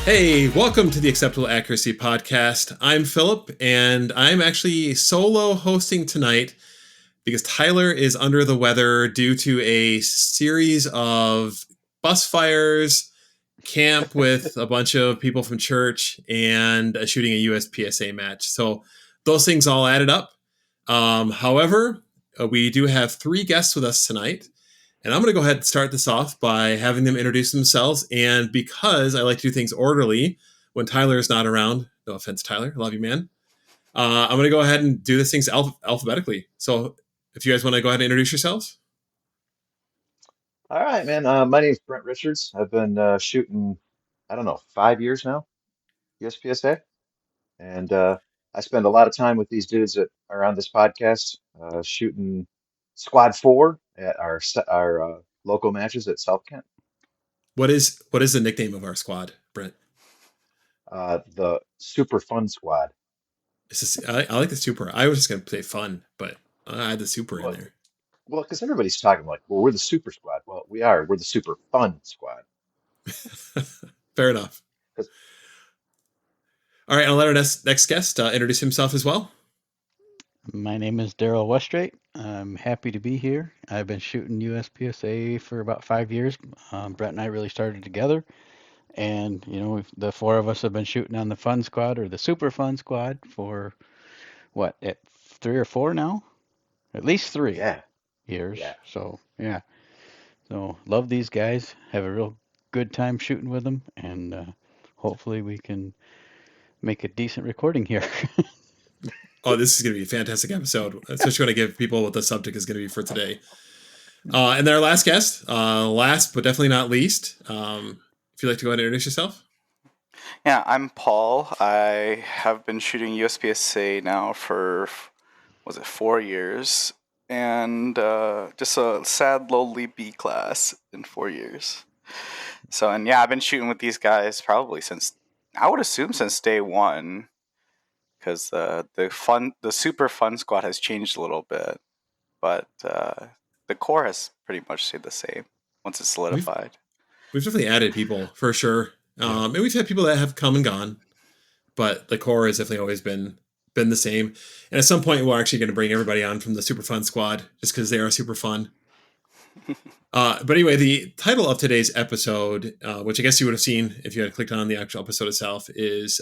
Hey, welcome to the Acceptable Accuracy Podcast. I'm Philip, and I'm actually solo hosting tonight because Tyler is under the weather due to a series of bus fires, camp with a bunch of people from church, and shooting a USPSA match. So those things all added up. However, we do have 3 guests with us tonight. And I'm going to go ahead and start this off by having them introduce themselves. And because I like to do things orderly when Tyler is not around, no offense, Tyler, I love you, man. I'm going to go ahead and do this things alphabetically. So if you guys want to go ahead and introduce yourselves. All right, man. My name's Brent Richards. I've been shooting, I don't know, 5 years now, USPSA. And I spend a lot of time with these dudes that are on this podcast, shooting Squad 4 at our local matches at South Kent. What is the nickname of our squad, Brent? The Super Fun Squad. I like the super. I was just going to say fun, but I had the super Well, in there. well, because everybody's talking like, well, we're the Super Squad. Well, we are. We're the Super Fun Squad. Fair enough. 'Cause- All right, I'll let our next guest introduce himself as well. My name is Deryl Westrate. I'm happy to be here. I've been shooting USPSA for about 5 years. Brett and I really started together, and the 4 of us have been shooting on the Fun Squad or the Super Fun Squad for at 3 or 4 now, at least 3 yeah, years. yeah. So yeah, so love these guys. Have a real good time shooting with them, and hopefully we can make a decent recording here. Oh, this is going to be a fantastic episode, especially when I give people what the subject is going to be for today. And then our last guest, last but definitely not least, if you'd like to go ahead and introduce yourself. Yeah, I'm Paul. I have been shooting USPSA now for, 4 years? And just a sad, lowly B class in 4 years. So, and yeah, I've been shooting with these guys probably since day one. Because the Super Fun Squad has changed a little bit. But the core has pretty much stayed the same once it's solidified. We've definitely added people for sure. And we've had people that have come and gone, but the core has definitely always been the same. And at some point, we're actually going to bring everybody on from the Super Fun Squad just because they are super fun. But anyway, the title of today's episode, which I guess you would have seen if you had clicked on the actual episode itself, is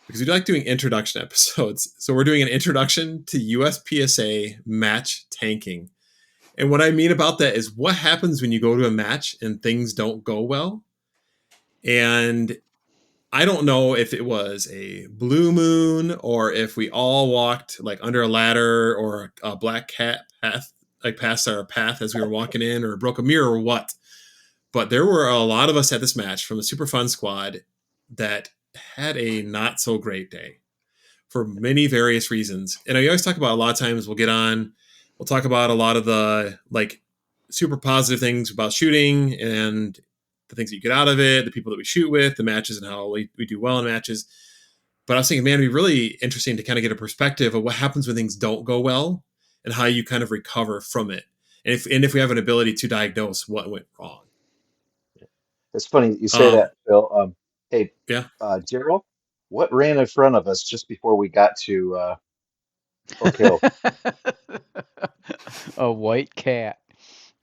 because we like doing introduction episodes. So we're doing an introduction to USPSA match tanking. And what I mean about that is what happens when you go to a match and things don't go well. And I don't know if it was a blue moon or if we all walked like under a ladder or a black cat path, like past our path as we were walking in, or broke a mirror or what. But there were a lot of us at this match from the Super Fun Squad that had a not so great day for many various reasons. And I always talk about, a lot of times we'll talk about a lot of the like super positive things about shooting and the things that you get out of it, the people that we shoot with, the matches, and how we do well in matches. But I was thinking, man, it'd be really interesting to kind of get a perspective of what happens when things don't go well and how you kind of recover from it. And if we have an ability to diagnose what went wrong. It's funny you say that, Phil. Hey, Yeah. Deryl, what ran in front of us just before we got to Oak Hill? A white cat.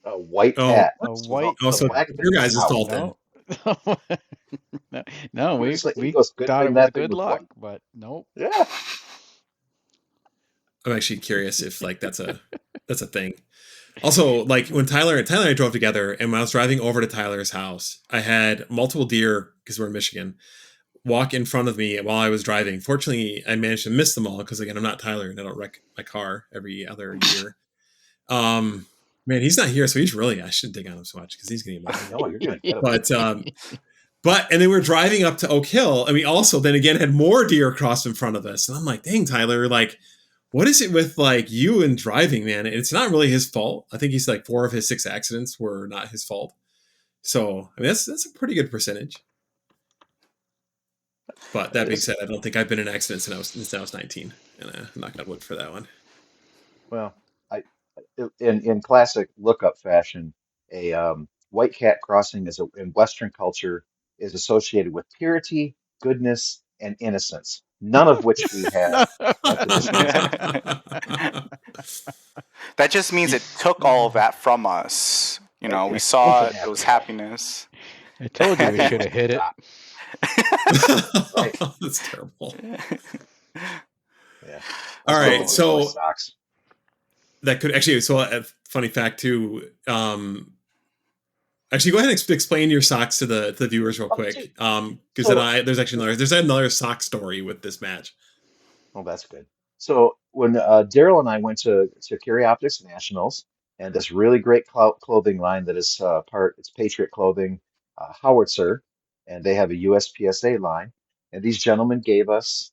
A white cat. A white. Oh, so black your guys' cat. fault then. No, we Just like, we he goes, good thought thing it that was thing good was luck, white. but nope. Yeah. I'm actually curious if like that's a thing. Also, like when Tyler and I drove together, and when I was driving over to Tyler's house, I had multiple deer, because we're in Michigan, walk in front of me while I was driving. Fortunately, I managed to miss them all because, again, I'm not Tyler and I don't wreck my car every other year. Man, he's not here, so I shouldn't dig on him so much because he's getting mad. No, you're gonna get him. And then we're driving up to Oak Hill, and we also then again had more deer cross in front of us. And I'm like, dang, Tyler, like, what is it with like you and driving, man? It's not really his fault. I think he's like 4 of his 6 accidents were not his fault. So I mean that's a pretty good percentage. But that being said, I don't think I've been in an accident since I was 19, and I'm not gonna wood for that one. Well, I in classic lookup fashion, a white cat crossing in Western culture is associated with purity, goodness, and innocence, none of which we have at the dispensary. That just means it took all of that from us. You know, we And saw from it. It half was the time. happiness. I told you we And should have hit it. right. That's terrible. Yeah. All right, With my so socks. that could actually. So a funny fact too. Actually, go ahead and explain your socks to the viewers real Oh, dude. quick. Because So, there's another sock story with this match. well, that's good. So when Daryl and I went to Carry Optics Nationals, and this really great clothing line that is it's Patriot Clothing, Howitzer, and they have a USPSA line. And these gentlemen gave us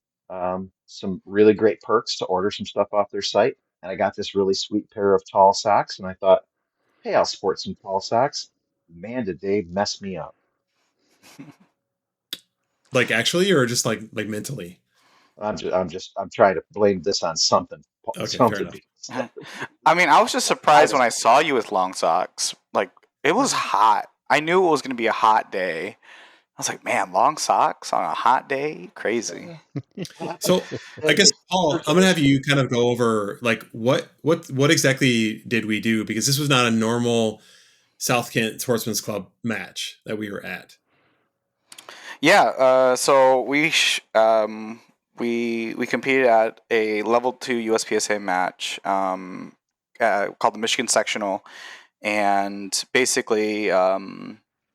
some really great perks to order some stuff off their site. And I got this really sweet pair of tall socks, and I thought, hey, I'll sport some tall socks. Man, did they mess me up. Like actually, or just like mentally. I'm trying to blame this on something, Okay, fair something. enough. I mean, I was just I surprised when was I saw you with long socks. Like, it was hot. I knew it was going to be a hot day. I was like, man, long socks on a hot day? Crazy. So I guess Paul, I'm gonna have you kind of go over like what exactly did we do, because this was not a normal South Kent Sportsman's Club match that we were at. Yeah, so we competed at a level 2 USPSA match called the Michigan Sectional, and basically,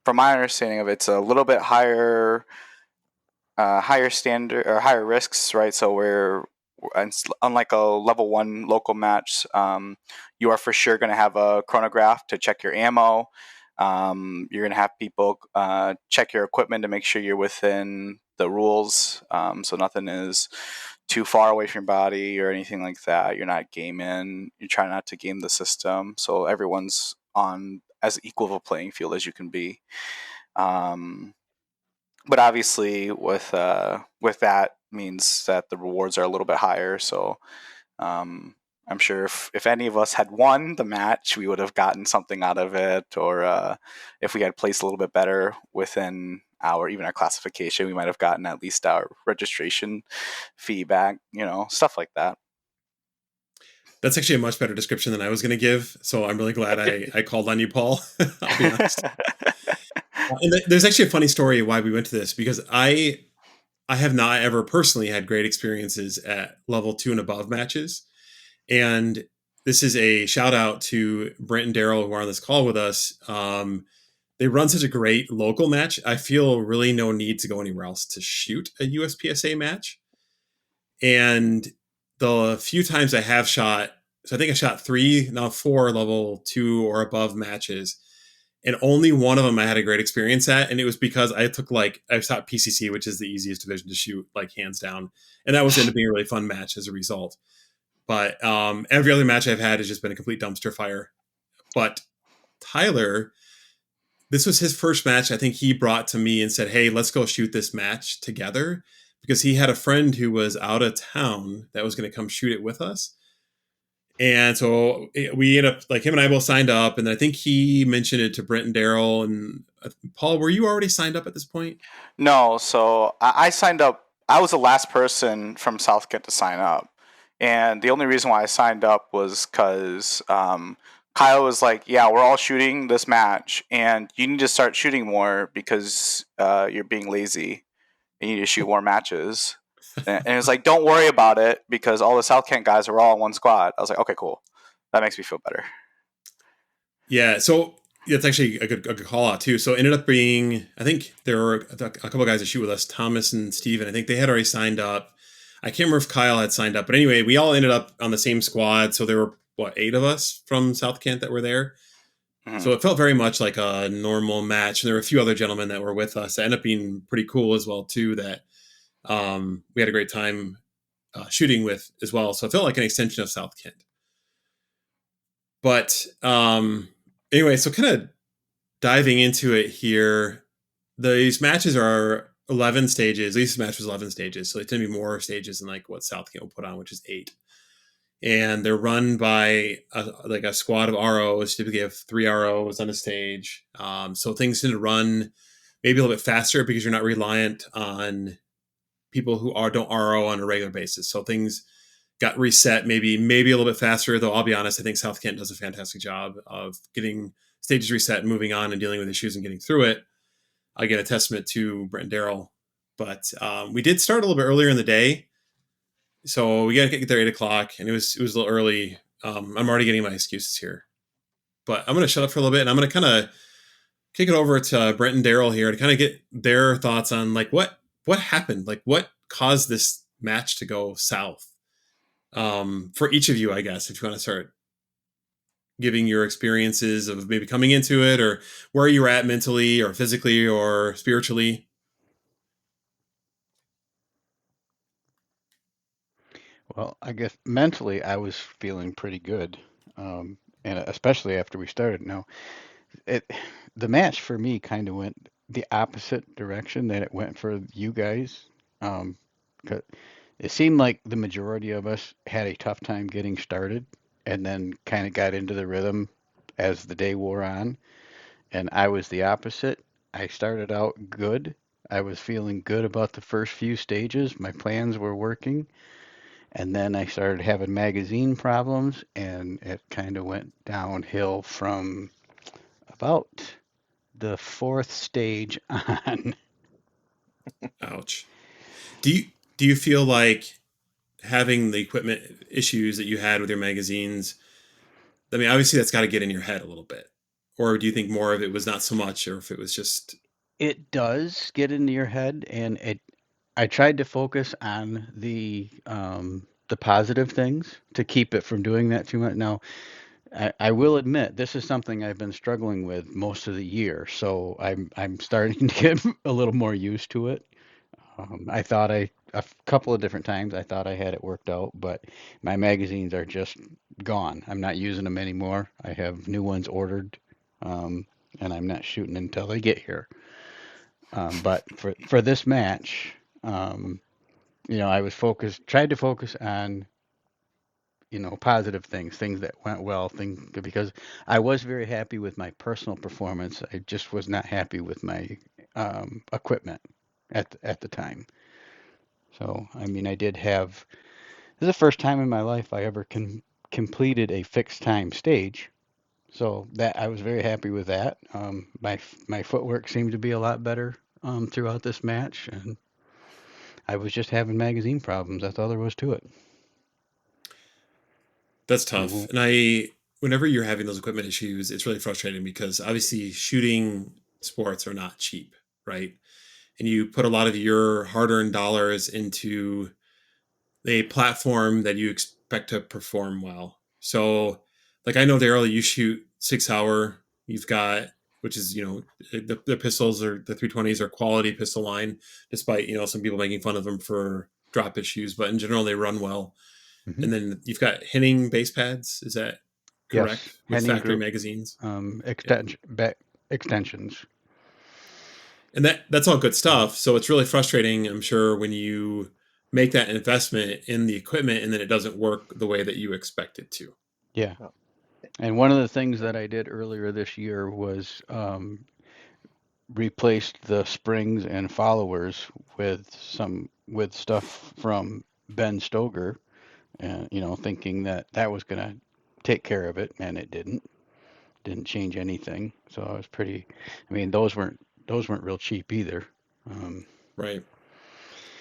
from my understanding of it, it's a little bit higher standard or higher risks, right? So unlike a level 1 local match, you are for sure going to have a chronograph to check your ammo. You're going to have people check your equipment to make sure you're within the rules, so nothing is too far away from your body or anything like that. You're not gaming. You try not to game the system, so everyone's on as equal of a playing field as you can be. But obviously, with that means that the rewards are a little bit higher. So I'm sure if any of us had won the match, we would have gotten something out of it, or if we had placed a little bit better within our classification, we might have gotten at least our registration feedback. Stuff like that. That's actually a much better description than I was going to give. So I'm really glad I called on you, Paul. I'll be honest. And there's actually a funny story why we went to this, because I have not ever personally had great experiences at level 2 and above matches. And this is a shout out to Brent and Deryl, who are on this call with us. They run such a great local match. I feel really no need to go anywhere else to shoot a USPSA match. And the few times I have shot, so I think I shot 3, now 4 level 2 or above matches. And only one of them I had a great experience at. And it was because I shot PCC, which is the easiest division to shoot, like hands down. And that was ended up being a really fun match as a result. But every other match I've had has just been a complete dumpster fire. But Tyler, this was his first match. I think he brought to me and said, hey, let's go shoot this match together, because he had a friend who was out of town that was going to come shoot it with us. And so we ended up, like, him and I both signed up. And I think he mentioned it to Brent and Deryl. And Paul, were you already signed up at this point? No, so I signed up. I was the last person from South Kent to sign up. And the only reason why I signed up was because Kyle was like, yeah, we're all shooting this match, and you need to start shooting more because you're being lazy. And you need to shoot more matches. And it was like, don't worry about it because all the South Kent guys are all in one squad. I was like, okay, cool. That makes me feel better. Yeah, so that's actually a good call out too. So it ended up being, I think there were a couple of guys that shoot with us, Thomas and Steven. I think they had already signed up. I can't remember if Kyle had signed up, but anyway, we all ended up on the same squad. So there were 8 of us from South Kent that were there. Mm-hmm. So it felt very much like a normal match. And there were a few other gentlemen that were with us that ended up being pretty cool as well too. That we had a great time shooting with as well. So I felt like an extension of South Kent. But anyway, so kind of diving into it here, these matches are 11 stages. At least this match was 11 stages. So they tend to be more stages than like what South Kent will put on, which is 8. And they're run by a squad of ROs. Typically have 3 ROs on a stage. So things tend to run maybe a little bit faster because you're not reliant on people who don't RO on a regular basis. So things got reset maybe a little bit faster, though I'll be honest, I think South Kent does a fantastic job of getting stages reset and moving on and dealing with issues and getting through it. Again, a testament to Brent and Deryl. But we did start a little bit earlier in the day. So we got to get there 8 o'clock, and it was a little early. I'm already getting my excuses here. But I'm going to shut up for a little bit, and I'm going to kind of kick it over to Brent and Deryl here to kind of get their thoughts on like what happened, like what caused this match to go south. For each of you, I guess, if you want to start giving your experiences of maybe coming into it or where you were at mentally or physically or spiritually. Well, I guess mentally I was feeling pretty good, and especially after we started. Now, it the match for me kind of went the opposite direction that it went for you guys. 'Cause it seemed like the majority of us had a tough time getting started, and then kind of got into the rhythm as the day wore on. And I was the opposite. I started out good. I was feeling good about the first few stages. My plans were working. And then I started having magazine problems, and it kind of went downhill from about the fourth stage on. Ouch. Do you feel like having the equipment issues that you had with your magazines, I mean, obviously that's got to get in your head a little bit. Or do you think more of it was not so much, or if it was just It does get into your head, and I tried to focus on the positive things to keep it from doing that too much. Now, I will admit this is something I've been struggling with most of the year, so I'm starting to get a little more used to it. I thought a couple of different times I thought I had it worked out, but my magazines are just gone. I'm not using them anymore. I have new ones ordered, um, and I'm not shooting until they get here. But for this match, um, I was tried to focus on, positive things, things that went well, things because I was very happy with my personal performance. I just was not happy with my equipment at the time. So, I mean, I did have this is the first time in my life I ever completed a fixed time stage. So that I was very happy with that. My footwork seemed to be a lot better throughout this match, and I was just having magazine problems. That's all there was to it. that's You tough? won't. And whenever you're having those equipment issues, it's really frustrating because obviously shooting sports are not cheap, right? And you put a lot of your hard-earned dollars into a platform that you expect to perform well. So, like I know Daryl, you shoot 6 hour. You've got, which is the pistols or the 320s are quality pistol line, despite some people making fun of them for drop issues, but in general they run well. Hmm. And then you've got Henning base pads. Is that Yes, correct with Henning factory Group magazines? Yeah. extensions. And that's all good stuff. So it's really frustrating, I'm sure, when you make that investment in the equipment and then it doesn't work the way that you expect it to. Yeah. Oh, And one of the things that I did earlier this year was replaced the springs and followers with stuff from Ben Stoger, and thinking that that was going to take care of it, and it didn't change anything. So I was pretty. I mean, those weren't real cheap either. Um, Right.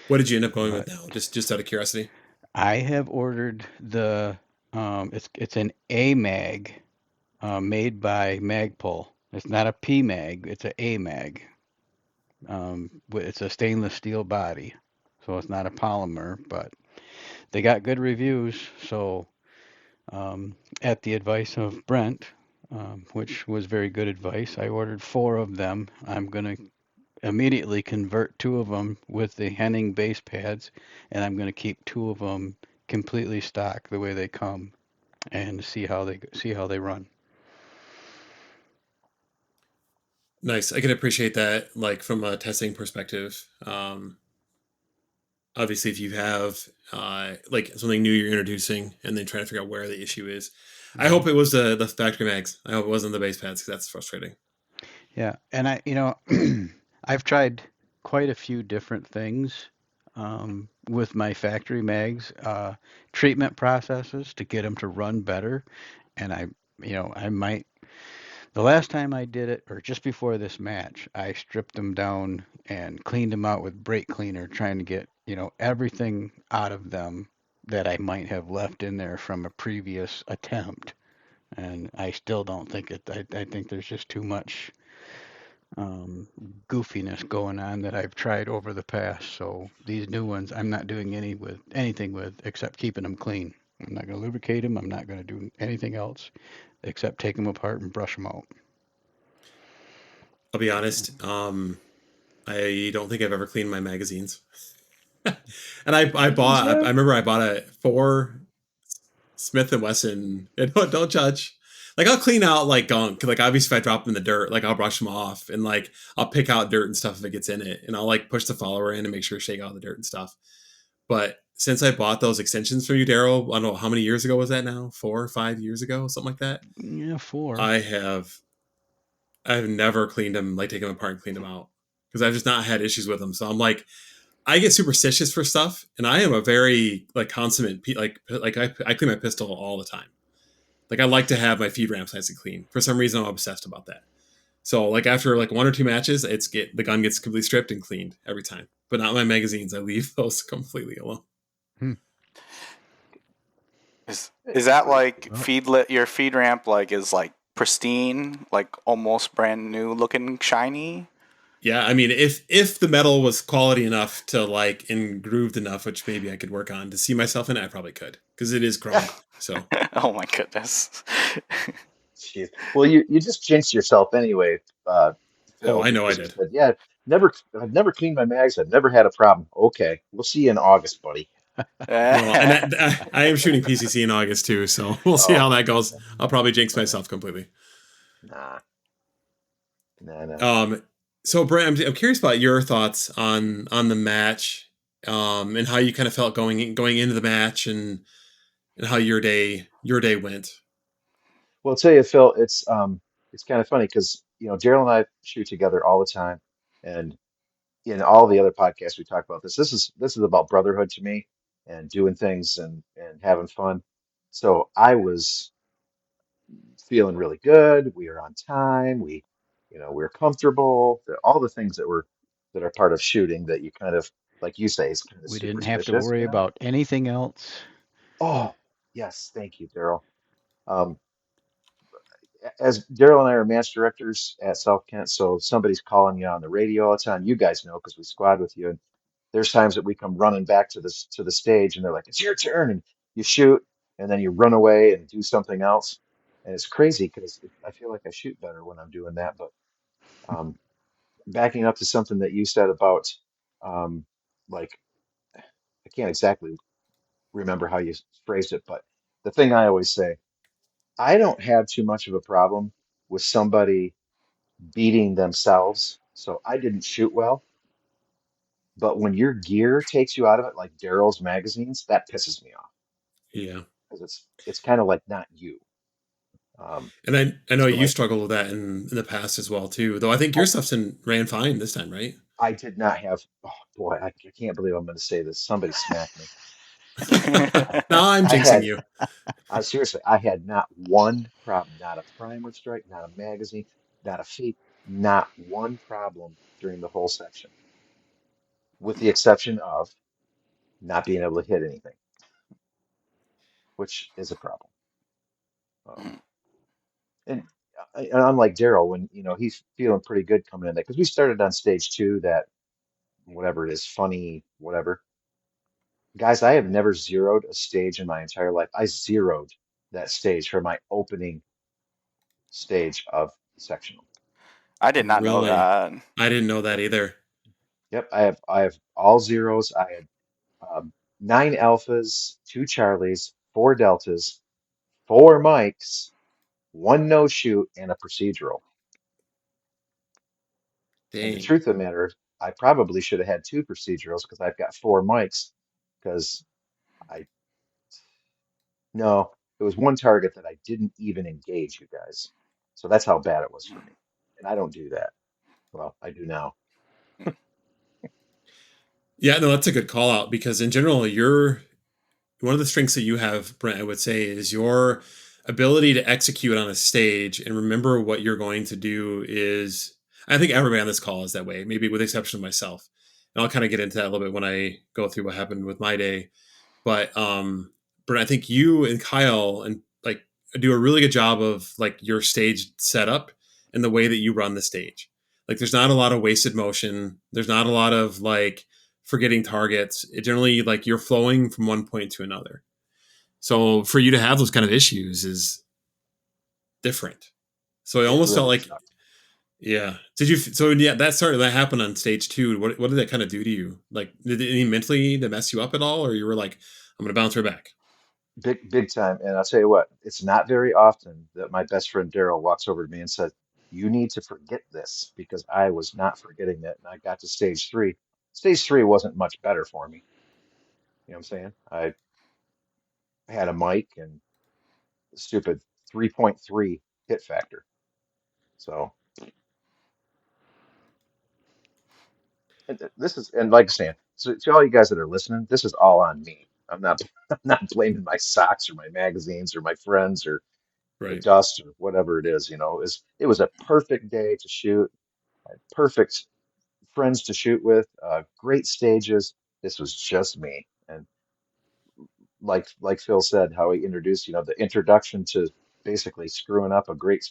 What did you end up going with but now? Just out of curiosity. I have ordered it's an A mag made by Magpul. It's not a P mag. It's an A mag. It's a stainless steel body, so it's not a polymer, but they got good reviews. So, at the advice of Brent, which was very good advice, I ordered 4 of them. I'm gonna immediately convert 2 of them with the Henning base pads, and I'm going to keep 2 of them completely stock the way they come and see how they run. Nice. I can appreciate that, like from a testing perspective. Obviously, if you have like something new you're introducing, and then trying to figure out where the issue is. I hope it was the factory mags. I hope it wasn't the base pads, because that's frustrating. Yeah, and I've tried quite a few different things with my factory mags, treatment processes to get them to run better. And I might, the last time I did it, or just before this match, I stripped them down and cleaned them out with brake cleaner, trying to get, everything out of them that I might have left in there from a previous attempt. And I still don't think it, I think there's just too much um, goofiness going on that I've tried over the past. So these new ones, I'm not doing anything with except keeping them clean. I'm not going to lubricate them. I'm not going to do anything else except take them apart and brush them out. I'll be honest. I don't think I've ever cleaned my magazines. And I remember I bought a 4 Smith and Wesson. And don't judge. Like, I'll clean out like gunk. Like, obviously, if I drop them in the dirt, like I'll brush them off, and like I'll pick out dirt and stuff if it gets in it, and I'll like push the follower in and make sure to shake out the dirt and stuff. But since I bought those extensions from you, Daryl, I don't know how many years ago was that now, 4 or 5 years ago, something like that. Yeah, 4. I've never cleaned them, like taken them apart and cleaned them out, because I've just not had issues with them. So I'm like, I get superstitious for stuff, and I am a very like consummate I clean my pistol all the time. Like, I like to have my feed ramps nice and clean. For some reason, I'm obsessed about that. So like after like 1 or 2 matches, the gun gets completely stripped and cleaned every time. But not my magazines. I leave those completely alone. Is that like Well, your feed ramp like is like pristine, like almost brand new looking shiny? Yeah, I mean, if the metal was quality enough to like and grooved enough, which maybe I could work on to see myself in it, I probably could, because it is chrome. So Oh my goodness. Jeez. Well, you just jinxed yourself anyway, oh, Phil, I know I because you did. said, "Yeah, I've never cleaned my mags. I've never had a problem." Okay, we'll see you in August, buddy. Well, and I am shooting PCC in August too, so we'll see Oh, how that goes. I'll probably jinx okay. myself completely. Nah, nah. Um, so Brent, I'm curious about your thoughts on the match, and how you kind of felt going into the match, and how your day went. Well, I'll tell you, Phil, it's kind of funny because Daryl and I shoot together all the time, and in all the other podcasts we talk about this. This is about brotherhood to me, and doing things and having fun. So I was feeling really good. We were on time. We were comfortable. All the things that are part of shooting that you kind of, like you say, is kind of we didn't have to superstitious, worry about anything else. Oh, yes, thank you, Daryl. Um, as Daryl and I are match directors at South Kent, so if somebody's calling you on the radio all the time, you guys know because we squad with you. And there's times that we come running back to the stage, and they're like, "It's your turn," and you shoot, and then you run away and do something else, and it's crazy because I feel like I shoot better when I'm doing that. But um, backing up to something that you said about, um, like, I can't exactly remember how you phrased it, but the thing I always say, I don't have too much of a problem with somebody beating themselves. So I didn't shoot well, but when your gear takes you out of it, like Daryl's magazines, that pisses me off Yeah, because it's kind of like not you. Um, and I know so you struggled with that in the past as well too. Though I think I your stuff's ran fine this time, right? I did not have. Oh boy, I can't believe I'm going to say this. Somebody smack me. Now I'm I jinxing had you. I seriously, I had not one problem, not a primer strike, not a magazine, not a feed, not one problem during the whole section, with the exception of not being able to hit anything, which is a problem. Um, and, and unlike Daryl, when he's feeling pretty good coming in there, because we started on stage two, that whatever it is, funny, whatever. Guys, I have never zeroed a stage in my entire life. I zeroed that stage for my opening stage of sectional. I did not know Really? that. I didn't know that Yep. either. Yep. I have all zeros. I had nine alphas, two Charlies, four deltas, four mics, one no shoot, and a procedural. And the Dang. truth of the matter, I probably should have had two procedurals because I've got four mics. Because I no, it was one target that I didn't even engage you guys. So that's how bad it was for me. And I don't do that. Well, I do now. Yeah, no, that's a good call out because in general, you're one of the strengths that you have, Brent, I would say, is your ability to execute on a stage and remember what you're going to do is I think everybody on this call is that way, maybe with the exception of myself. And I'll kind of get into that a little bit when I go through what happened with my day. But I think you and Kyle and like do a really good job of like your stage setup and the way that you run the stage. Like there's not a lot of wasted motion. There's not a lot of like forgetting targets. It generally like you're flowing from one point to another. So for you to have those kind of issues is different. So it It almost felt really like sucked. yeah. Did you so yeah, that happened on stage 2. What did that kind of do to you? Like did it any mentally to mess you up at all or you were like I'm going to bounce her back? Big time. And I'll tell you what, it's not very often that my best friend Daryl walks over to me and said, "You need to forget this," because I was not forgetting it. And I got to stage three. Stage three wasn't much better for me. You know what I'm saying? I had a mic and stupid 3.3 hit factor. So this is, and like I'm saying, so to all you guys that are listening, this is all on me. I'm not, I'm not blaming my socks or my magazines or my friends or the Right. dust or whatever it is. It was a perfect day to shoot. I had perfect friends to shoot with, great stages. This was just me. And like Phil said, how he introduced, the introduction to basically screwing up a great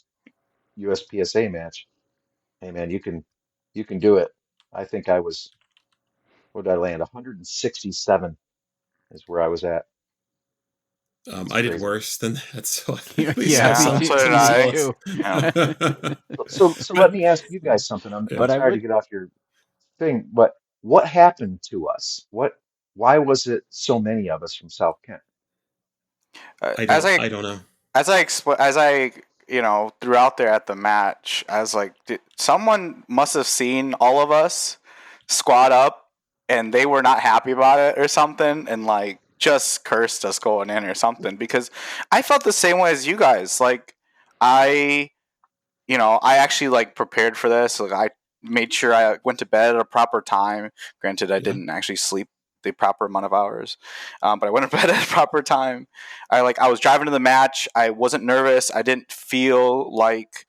USPSA match. Hey man, you can do it. I think what did I land? 167 is where I was at. That's I did crazy. worse than that, so at least I Yeah, have me Yeah, some too. so did some Me I. solace. too. Yeah. So let But me ask you guys something. I'm yeah, But I sorry to would get off your thing, but what happened to us? Why was it so many of us from South Kent? I As don't I I don't know. as I threw out there at the match, I was like, someone must have seen all of us squat up, and they were not happy about it or something, and like just cursed us going in or something. Because I felt the same way as you guys. Like I I actually like prepared for this. Like I made sure I went to bed at a proper time. Granted, I Yeah. didn't actually sleep the proper amount of hours, but I went to bed at a proper time. I was driving to the match. I wasn't nervous. I didn't feel like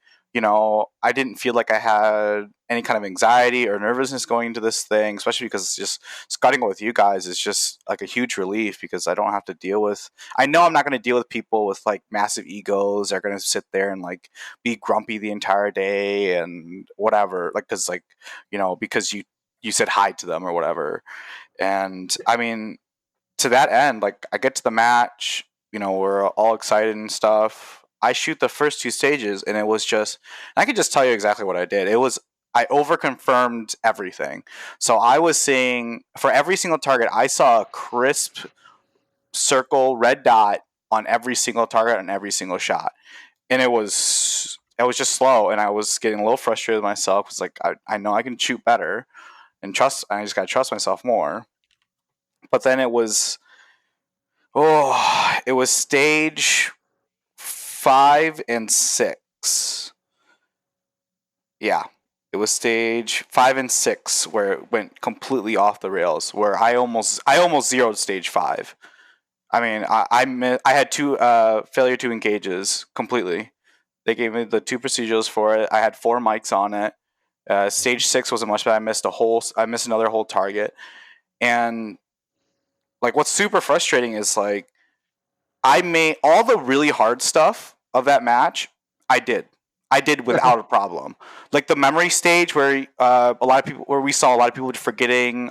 I didn't feel like I had any kind of anxiety or nervousness going into this thing, especially because it's just scouting with you guys is just like a huge relief because I don't have to deal with. I know I'm not going to deal with people with like massive egos. They're going to sit there and like be grumpy the entire day and whatever, like because you said hi to them or whatever. And I mean, to that end, like I get to the match, we're all excited and stuff. I shoot the first two stages and it was just, I can just tell you exactly what I did. It was, I overconfirmed everything. So I was seeing for every single target, I saw a crisp circle red dot on every single target on every single shot, and it was just slow, and I was getting a little frustrated with myself. It's like I know I can shoot better, and I just gotta trust myself more. But then it was stage 5 and 6. Yeah, it was stage 5 and 6 where it went completely off the rails. Where I almost zeroed stage 5. I mean, I had two failure to engages completely. They gave me the two procedurals for it. I had four mics on it. Stage 6 wasn't much, but I missed another whole target. And like, what's super frustrating is like, I made all the really hard stuff of that match. I did. I did without a problem. Like the memory stage where where we saw a lot of people forgetting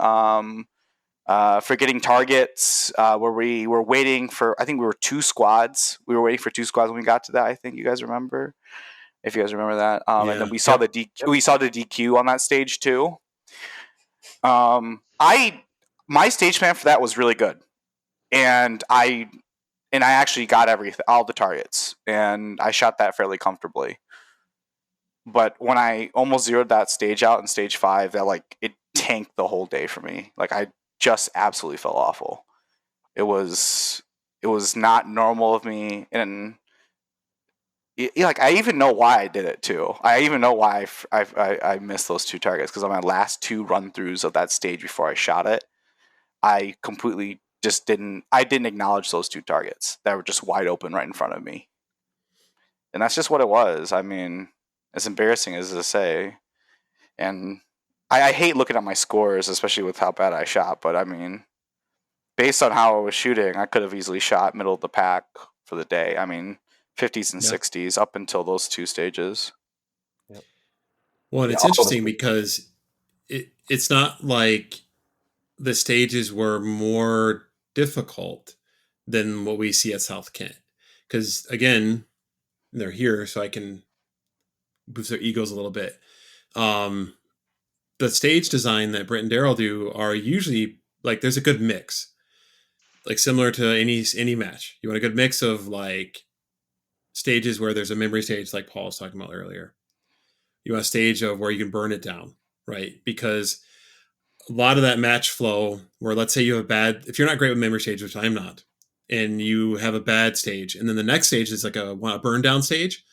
targets, where we were waiting for. I think we were two squads. We were waiting for two squads when we got to that. I think you guys remember. if you guys remember that. And then we saw Yep. the DQ. Yep. We saw the DQ on that stage too. My stage plan for that was really good, and I actually got all the targets, and I shot that fairly comfortably. But when I almost zeroed that stage out in stage 5, that it tanked the whole day for me. Like I just absolutely felt awful. It was not normal of me, and I even know why I did it too. I even know why I missed those 2 targets, because on my last 2 run throughs of that stage before I shot it, I completely just didn't acknowledge those 2 targets that were just wide open right in front of me. And that's just what it was. I mean, as embarrassing as to say, and I hate looking at my scores, especially with how bad I shot, but I mean, based on how I was shooting, I could have easily shot middle of the pack for the day. I mean, 50s and 60s up until those 2 stages. Yep. Well, and Yeah. it's interesting because it's not like the stages were more difficult than what we see at South Kent. Because again, they're here, so I can boost their egos a little bit. The stage design that Brent and Deryl do are usually like there's a good mix, like similar to any match. You want a good mix of like stages where there's a memory stage, like Paul was talking about earlier. You want a stage of where you can burn it down, right? Because a lot of that match flow, where let's say you have if you're not great with memory stage, which I'm not, and you have a bad stage, and then the next stage is like a burn down stage.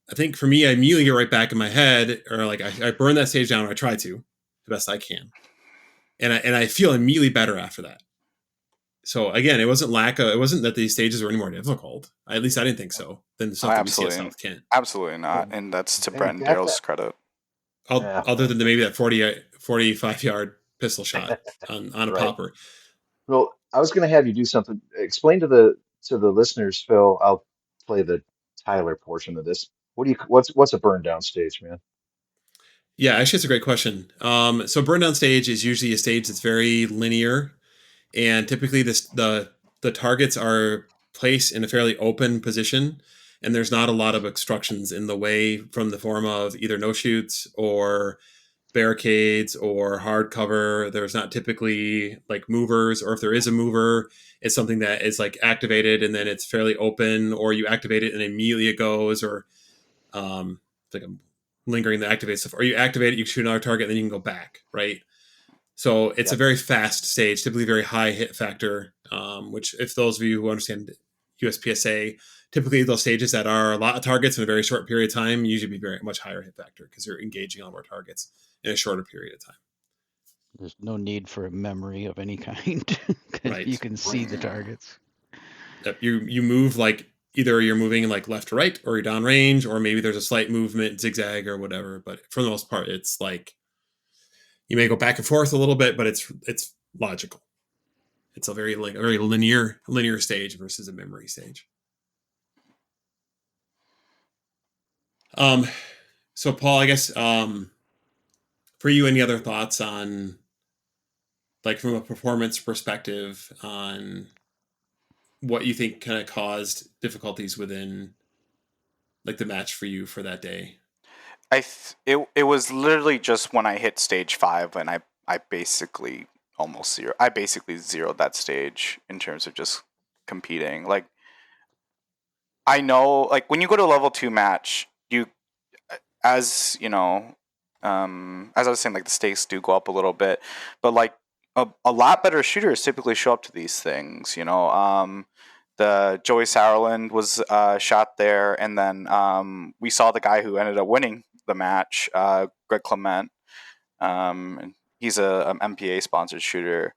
I think for me, I immediately get right back in my head, or like I burn that stage down, or I try to the best I can, and I feel immediately better after that. So again, it wasn't that these stages were any more difficult. At least I didn't think so than the stuff that we see at South Kent. Absolutely not, and that's to Brent and Daryl's credit. Other than maybe that 45 yard pistol shot on a Right. popper. Well, I was going to have you do something. Explain to the listeners, Phil. I'll play the Tyler portion of this. What's a burn down stage, man? Yeah, actually, it's a great question. So burn down stage is usually a stage that's very linear, and typically the targets are placed in a fairly open position, and there's not a lot of obstructions in the way from the form of either no shoots or barricades or hard cover. There's not typically like movers, or if there is a mover, it's something that is like activated and then it's fairly open, or you activate it and immediately it goes, or like a lingering the activate stuff, or you activate it, you shoot another target, and then you can go back, right? So it's a very fast stage, typically very high hit factor, which if those of you who understand USPSA, typically those stages that are a lot of targets in a very short period of time usually be very much higher hit factor because you're engaging on more targets in a shorter period of time. There's no need for a memory of any kind because Right. you can see the targets. You move like either you're moving like left to right, or you're down range, or maybe there's a slight movement, zigzag or whatever. But for the most part, it's like you may go back and forth a little bit, but it's logical. It's a very linear stage versus a memory stage. So Paul, I guess for you, any other thoughts on, like, from a performance perspective, on what you think kind of caused difficulties within like the match for you for that day? It was literally just when I hit stage 5 and I basically zeroed that stage in terms of just competing. Like, I know, like, when you go to a level 2 match, as you know, as I was saying, like, the stakes do go up a little bit, but like a lot better shooters typically show up to these things. The Joey Sauerland was shot there, and then we saw the guy who ended up winning the match, Greg Clement. And he's a MPA sponsored shooter.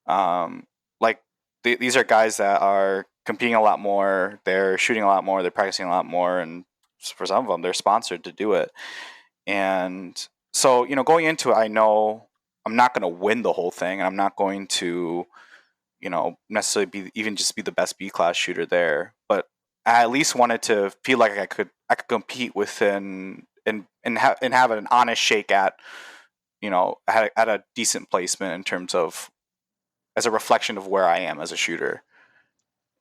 Like, these are guys that are competing a lot more. They're shooting a lot more. They're practicing a lot more, and for some of them, they're sponsored to do it. And so, going into it, I know I'm not going to win the whole thing, and I'm not going to, necessarily be the best B class shooter there. But I at least wanted to feel like I could compete within and have an honest shake at, at a decent placement in terms of as a reflection of where I am as a shooter.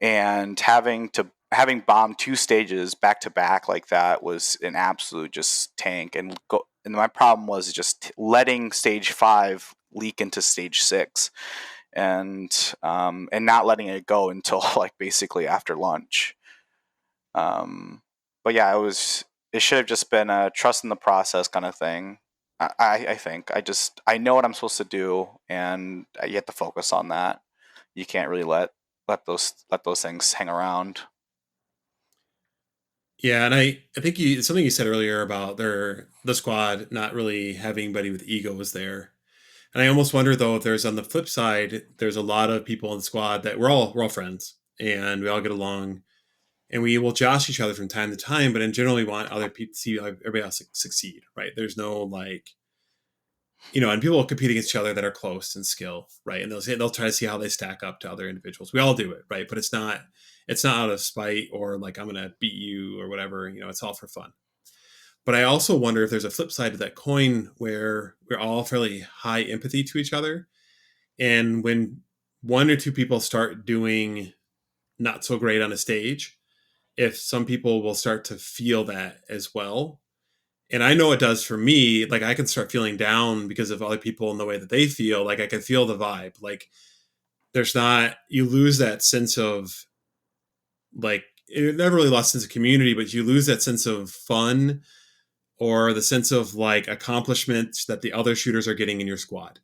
And having to having bombed 2 stages back to back like that was an absolute just tank. And my problem was just letting stage 5 leak into stage 6, and not letting it go until like basically after lunch. But yeah, it should have just been a trust in the process kind of thing. I think I know what I'm supposed to do, and you have to focus on that. You can't really let those things hang around. Yeah, and I think something you said earlier about the squad not really having anybody with egos there. And I almost wonder though if there's on the flip side, there's a lot of people in the squad that we're all friends and we all get along and we will josh each other from time to time, but in general we want other people to see everybody else succeed, right? There's no like, and people will compete against each other that are close in skill, right? And they'll try to see how they stack up to other individuals. We all do it, right? But it's not out of spite or like I'm gonna beat you or whatever. It's all for fun. But I also wonder if there's a flip side to that coin where we're all fairly high empathy to each other. And when one or two people start doing not so great on a stage, if some people will start to feel that as well. And I know it does for me. Like I can start feeling down because of other people and the way that they feel. Like I can feel the vibe. Like you lose that sense of like, it never really lost sense of community, but you lose that sense of fun or the sense of like accomplishments that the other shooters are getting in your squad.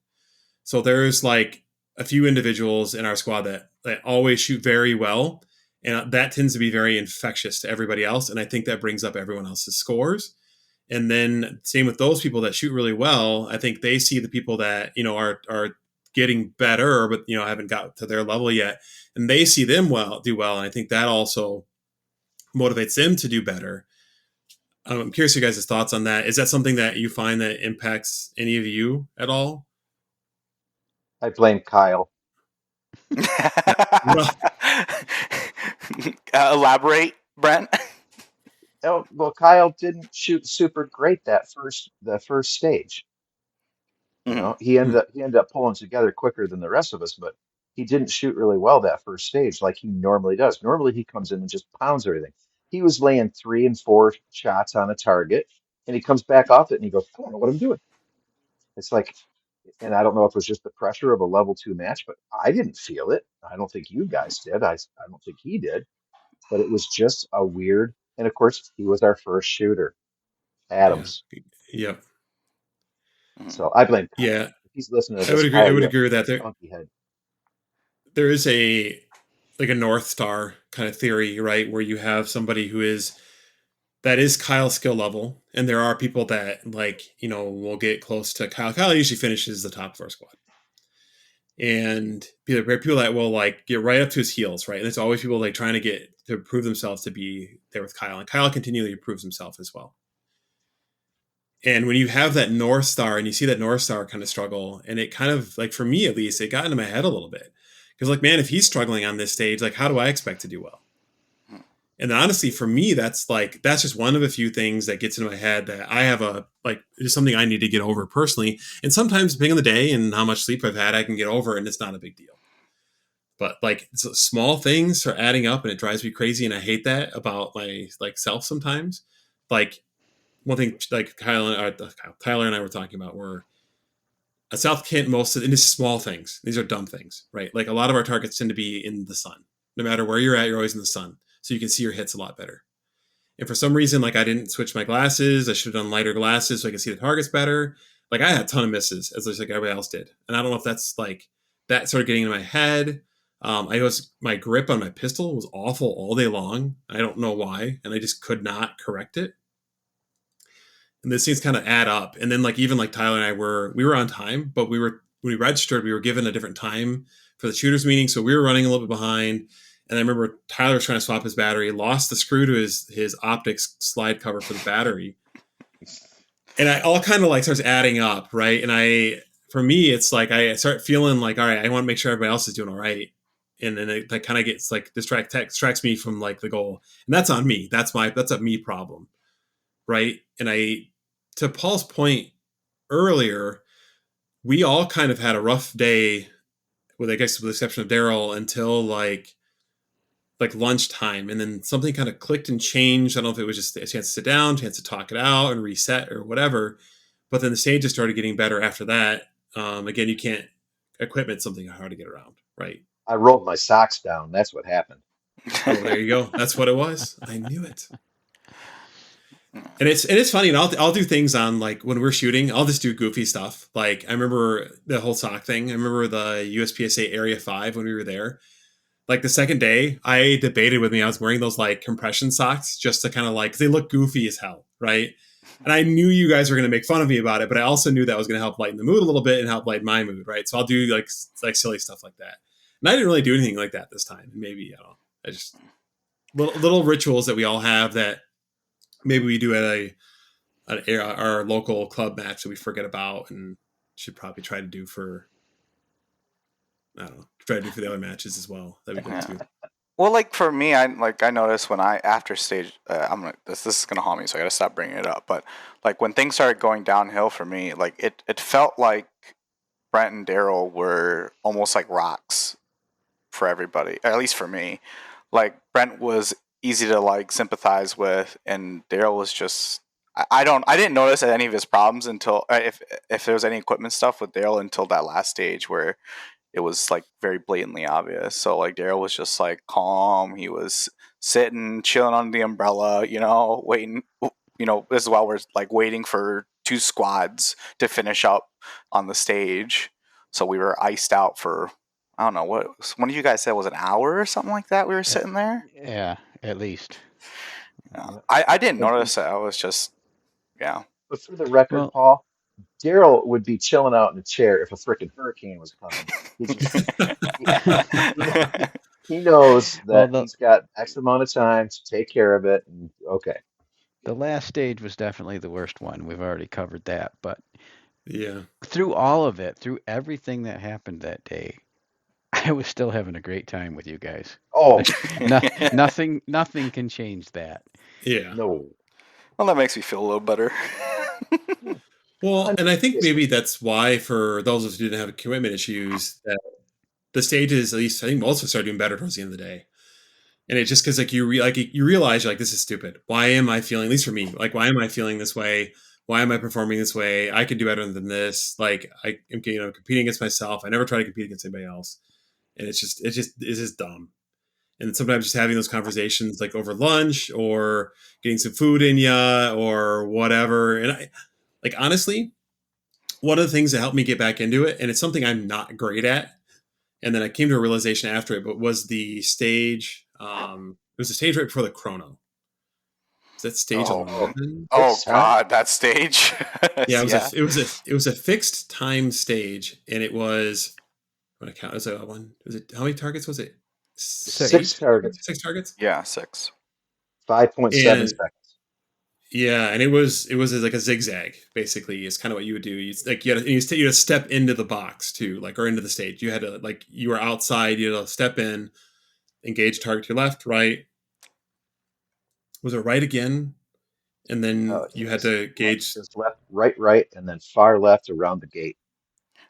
So there's like a few individuals in our squad that always shoot very well. And that tends to be very infectious to everybody else. And I think that brings up everyone else's scores. And then same with those people that shoot really well. I think they see the people that, are getting better, but, haven't got to their level yet. And they see them do well. And I think that also motivates them to do better. I'm curious your guys' thoughts on that. Is that something that you find that impacts any of you at all? I blame Kyle. Yeah. Well, Elaborate, Brent. Oh, well, Kyle didn't shoot super great the first stage. Mhm. He ended up pulling together quicker than the rest of us, but he didn't shoot really well that first stage like he normally does. Normally he comes in and just pounds everything. He was laying 3 and 4 shots on a target, and he comes back off it and he goes, I don't know what I'm doing. It's like, and I don't know if it was just the pressure of a level 2 match, but I didn't feel it. I don't think you guys did. I don't think he did, but it was just a weird. And of course, he was our first shooter, yeah. Adams. Yep. Mhm. So I blame Kyle. Yeah. If he's listening to I would this, agree. I Kyle, would you have agree with that. a funky head. There is a North Star kind of theory, right? Where you have somebody that is Kyle's skill level. And there are people that like, will get close to Kyle. Kyle usually finishes the top of our squad. And people that will like get right up to his heels, right? And it's always people like trying to get to prove themselves to be there with Kyle. And Kyle continually proves himself as well. And when you have that North Star and you see that North Star kind of struggle, and it kind of like for me at least, it got into my head a little bit. Because like, man, if he's struggling on this stage, like how do I expect to do well? And honestly, for me, that's just one of a few things that gets into my head that I have it's something I need to get over personally. And sometimes depending on the day and how much sleep I've had, I can get over and it's not a big deal. But like small things are adding up and it drives me crazy. And I hate that about my like self sometimes. Like one thing like Tyler and I were talking about were a South Kent and it's small things. These are dumb things, right? Like a lot of our targets tend to be in the sun. No matter where you're at, you're always in the sun. So you can see your hits a lot better. And for some reason, like I didn't switch my glasses. I should have done lighter glasses so I could see the targets better. Like I had a ton of misses, as like everybody else did. And I don't know if that's like that started getting in my head. My grip on my pistol was awful all day long. I don't know why, and I just could not correct it. And these things kind of add up. And then like even like Tyler and I we were on time, but when we registered, we were given a different time for the shooters meeting, so we were running a little bit behind. And I remember Tyler was trying to swap his battery, lost the screw to his optics slide cover for the battery. And I all kind of like starts adding up, right? And for me, it's like I start feeling like, all right, I want to make sure everybody else is doing all right. And then it kind of gets like distracts me from like the goal. And that's on me. That's a me problem. Right. And to Paul's point earlier, we all kind of had a rough day with, I guess, with the exception of Deryl, until like like lunchtime, and then something kind of clicked and changed. I don't know if it was just a chance to sit down, chance to talk it out and reset or whatever. But then the stages started getting better after that. Again, you can't equipment something hard to get around, right? I rolled my socks down. That's what happened. Oh, there you go. That's what it was. I knew it. And it's funny, and I'll do things on like when we're shooting, I'll just do goofy stuff. Like I remember the whole sock thing. I remember the USPSA Area 5 when we were there. Like the second day, I debated with me. I was wearing those like compression socks just to kind of like, 'cause they look goofy as hell, right? And I knew you guys were going to make fun of me about it, but I also knew that was going to help lighten the mood a little bit and help lighten my mood, right? So I'll do like silly stuff like that. And I didn't really do anything like that this time. Maybe I don't know. I just little rituals that we all have that maybe we do at our local club match that we forget about and should probably try to do for, I don't know, try to do for the other matches as well that we go to. Well, like for me, I noticed when I after stage, I'm like this is gonna haunt me, so I gotta stop bringing it up. But like when things started going downhill for me, like it felt like Brent and Deryl were almost like rocks for everybody, at least for me. Like Brent was easy to like sympathize with, and Deryl was just I didn't notice any of his problems until if there was any equipment stuff with Deryl until that last stage where it was like very blatantly obvious. So like Deryl was just like calm. He was sitting, chilling under the umbrella, waiting. This is while we're like waiting for two squads to finish up on the stage. So we were iced out for, I don't know, what one of you guys said was an hour or something like that. We were sitting there. Yeah, at least. Yeah. I didn't notice it. I was just, yeah. But for the record, Well, Paul, Daryl would be chilling out in a chair if a freaking hurricane was coming. He just he, he he knows well, that he's got X amount of time to take care of it. And okay, the last stage was definitely the worst one. We've already covered that. But Yeah. through all of it, through everything that happened that day, I was still having a great time with you guys. oh Nothing can change that. Yeah. no, Well, that makes me feel a little better. Well, and I think Yes. maybe that's why for those of us who didn't have commitment issues, that the stages, at least I think most of us started doing better towards the end of the day. And it's just because like you realize you're like, this is stupid. Why am I feeling, at least for me, like why am I feeling this way? Why am I performing this way? I could do better than this. Like I am competing against myself. I never try to compete against anybody else. And it's just dumb. And sometimes just having those conversations like over lunch or getting some food in ya or whatever. And I like honestly, one of the things that helped me get back into it, and it's something I'm not great at, and then I came to a realization after it, but was the stage. It was the stage right before the chrono. Is that stage Oh. 11? Oh Huh? God, that stage. Yeah, it was Yeah. it was a fixed time stage, and it was what I count as a one. Was it how many targets was it? Six targets, 6 targets. Yeah, 6. 5.7 And seconds. yeah, and it was like a zigzag. Basically, is kind of what you would do. You like you had to step into the box too, like or into the stage. You had to like you were outside. You had to step in, engage target to your left, right. Was it right again? And then It you had was to gauge. left, right, and then far left around the gate.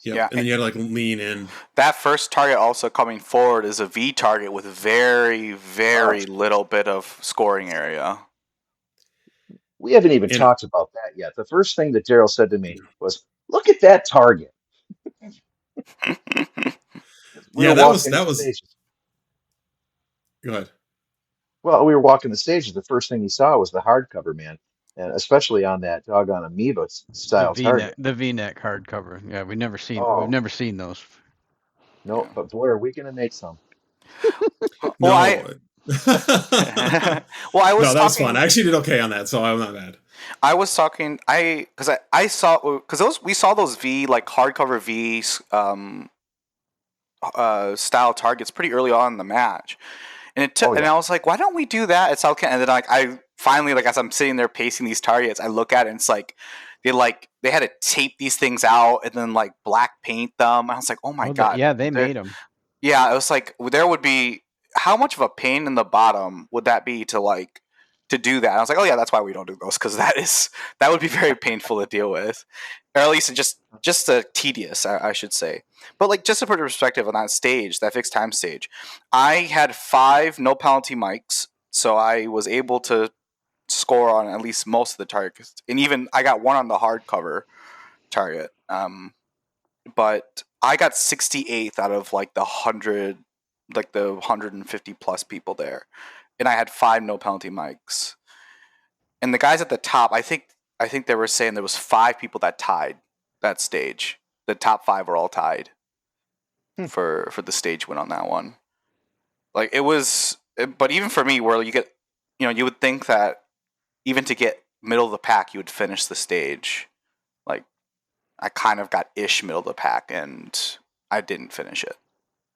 Yep, Yeah. and then you had to like lean in. That first target also coming forward is a V target with very, very little bit of scoring area. We haven't even And talked about that yet. The first thing that Daryl said to me was, "Look at that target." We yeah, were that was walking the stages. go ahead. Well, we were walking the stages. The first thing he saw was the hardcover, man, and especially on that doggone amoeba style target. The V-neck hardcover. Yeah, we've never Oh seen those. no, but boy, are we gonna make some? Well, No. well, I was No, that was talking. fun. I actually did okay on that, so I'm not mad. I was talking. I saw because we saw those V like hardcover V style targets pretty early on in the match, and it took. Oh, yeah. And I was like, why don't we do that at South Carolina? And then like I finally like as I'm sitting there pacing these targets, I look at it and it's like they had to tape these things out and then like black paint them. I was like, oh my God, Yeah, they made them. Yeah, it was like there would be how much of a pain in the bottom would that be to like to do that. I was like, oh yeah, that's why we don't do those, because that would be very painful to deal with, or at least just tedious, I should say. But like, just to put in perspective on that stage, that fixed time stage, I had 5 no penalty mics, so I was able to score on at least most of the targets, and even I got one on the hardcover target. But I got 68th out of like the 150 plus people there, and I had 5 no penalty mics. And the guys at the top, I think they were saying there was 5 people that tied that stage. The top 5 were all tied for the stage win on that one. Like but even for me, where you would think that even to get middle of the pack, you would finish the stage. Like, I kind of got middle of the pack, and I didn't finish it.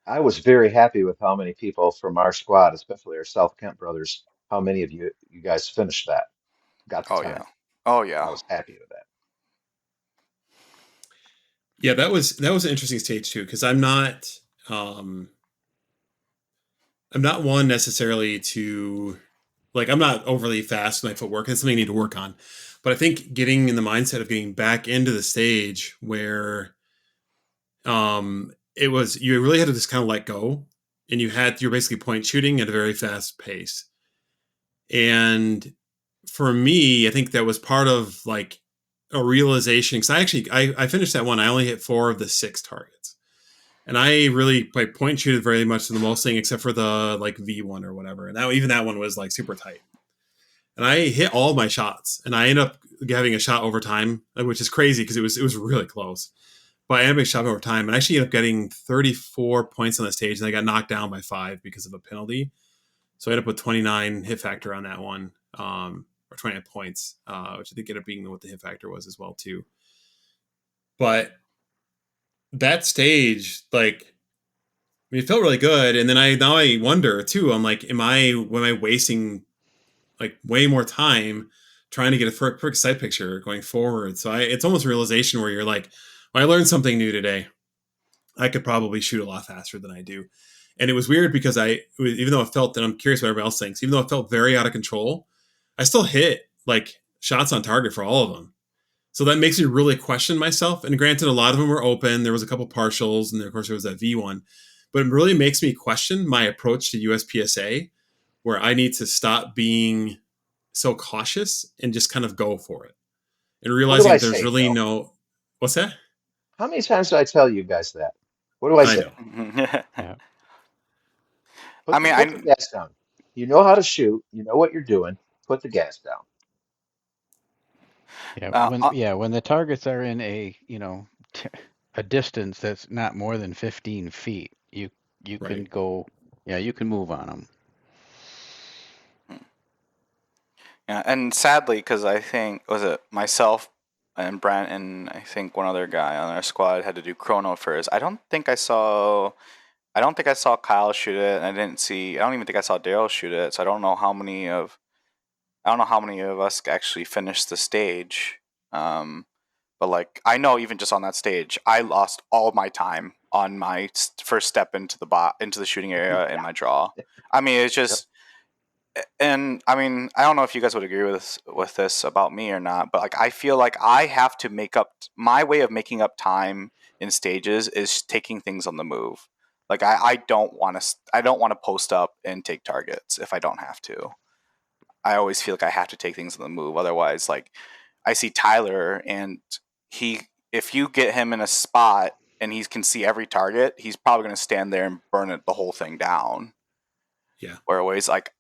I was very happy with how many people from our squad, especially our South Kent brothers, how many of you guys finished that, got the Oh time. yeah. Oh yeah. I was happy with that. Yeah, that was an interesting stage too, because I'm not one necessarily to, like, I'm not overly fast with my footwork. It's something I need to work on. But I think getting in the mindset of getting back into the stage where it was, you really had to just kind of let go, and you're basically point shooting at a very fast pace. And for me, I think that was part of like a realization, because I finished that one. I only hit 4 of the 6 targets. And I really like point shooted very much to the most thing, except for the like V1 or whatever. And that one was like super tight. And I hit all of my shots, and I ended up having a shot over time, which is crazy because it was really close. But I ended up getting a shot over time, and I actually ended up getting 34 points on the stage, and I got knocked down by 5 because of a penalty. So I ended up with 29 hit factor on that one, or 29 points, which I think ended up being what the hit factor was as well too. But that stage, like, I mean, it felt really good. And then I wonder too, I'm like, am I wasting like way more time trying to get a perfect sight picture going forward? So it's almost a realization where you're like, well, I learned something new today. I could probably shoot a lot faster than I do. And it was weird because even though it felt, and I'm curious what everybody else thinks, even though it felt very out of control, I still hit like shots on target for all of them. So that makes me really question myself. And granted, a lot of them were open. There was a couple partials, and then of course there was that V1. But it really makes me question my approach to USPSA, where I need to stop being so cautious and just kind of go for it. And What do realizing I that there's say, really Joe? no, what's that? How many times did I tell you guys that? What do I I say? know. Yeah. I mean, Put the gas down. You know how to shoot. You know what you're doing. Put the gas down. Yeah. uh, uh, When the targets are in a distance that's not more than 15 feet, you can Right. go, yeah, you can move on them. yeah, and sadly, because I think was it myself and Brent and I think one other guy on our squad had to do chrono first. I don't think I saw Kyle shoot it, and I don't even think I saw Deryl shoot it. So I don't know how many of us actually finished the stage. But like, I know even just on that stage, I lost all my time on my first step into the shooting area in Yeah. my draw. I mean, it's Yep. just, and I mean, I don't know if you guys would agree with this about me or not, but like, I feel like I have to make up my way of making up time in stages is taking things on the move. Like, I don't want to post up and take targets if I don't have to. I always feel like I have to take things on the move. Otherwise, like, I see Tyler, and if you get him in a spot and he can see every target, he's probably going to stand there and burn the whole thing down. Yeah. Whereas, like,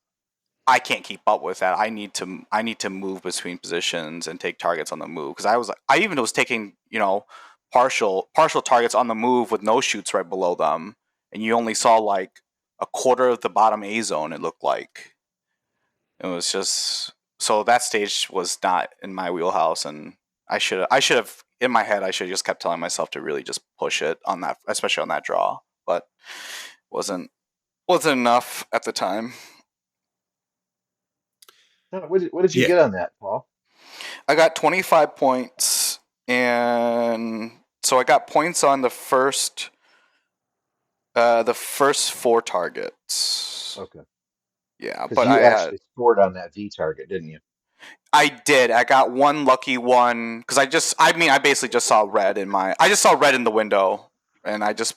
I can't keep up with that. I need to move between positions and take targets on the move, because I even was taking partial targets on the move with no shoots right below them, and you only saw like a quarter of the bottom A zone. It looked like it was just, so that stage was not in my wheelhouse, and I should have in my head I should have just kept telling myself to really just push it on that, especially on that draw, but wasn't enough at the time. What did you Yeah. get on that, Paul? I got 25 points, and so I got points on the first 4 targets. Okay. Yeah, Because but you actually scored on that V target, didn't you? I did. I got one lucky one because I basically just saw red I just saw red in the window, and I just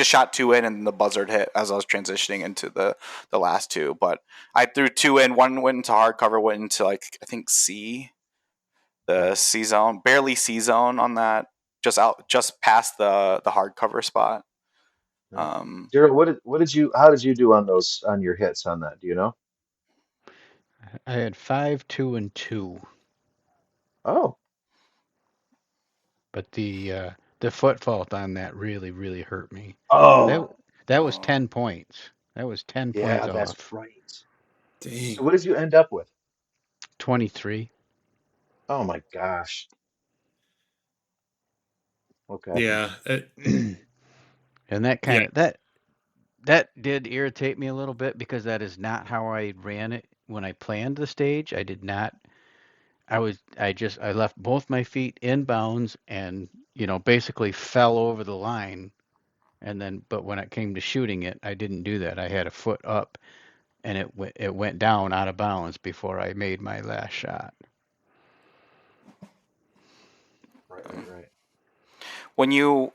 shot two in, and the buzzard hit as I was transitioning into the last two. But I threw two in. One went into hardcover, went into like I think the C zone, barely C zone on that, just past the hardcover spot. Right. Daryl, how did you do on your hits on that? Do you know? I had 5, 2, and 2, Oh, but the foot fault on that really, really hurt me. That oh, that was 10 points. That was 10 yeah, points that's off. right. So Dang. what did you end up with? 23. Oh my gosh. Okay. Yeah. And that Yeah. kind of that did irritate me a little bit because that is not how I ran it when I planned the stage. I did not. I left both my feet in bounds and basically fell over the line, and then but when it came to shooting it, I didn't do that. I had a foot up and it went down out of bounds before I made my last shot. Right.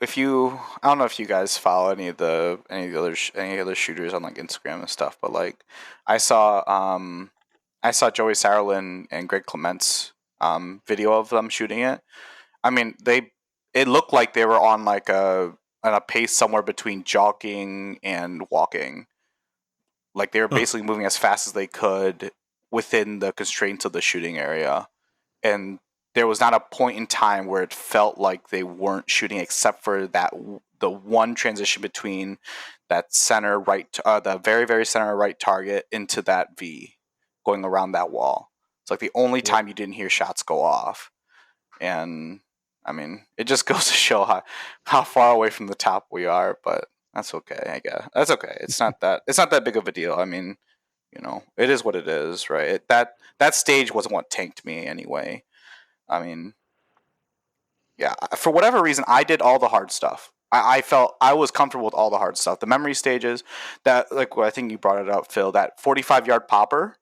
If you I don't know if you guys follow any other shooters on like Instagram and stuff, but like I saw I saw Joey Sarlin and Greg Clement's video of them shooting it. I mean, it looked like they were on a pace somewhere between jogging and walking. Like they were Huh. basically moving as fast as they could within the constraints of the shooting area, and there was not a point in time where it felt like they weren't shooting, except for the one transition between that center right, the very very center right target into that V, going around that wall. It's like the only Yep. time you didn't hear shots go off, and I mean, it just goes to show how far away from the top we are. But that's okay, I guess. That's okay. It's not that big of a deal. I mean, it is what it is, right? That stage wasn't what tanked me anyway. I mean, yeah, for whatever reason, I did all the hard stuff. I felt I was comfortable with all the hard stuff. The memory stages, that like I think you brought it up, Phil. That 45-yard popper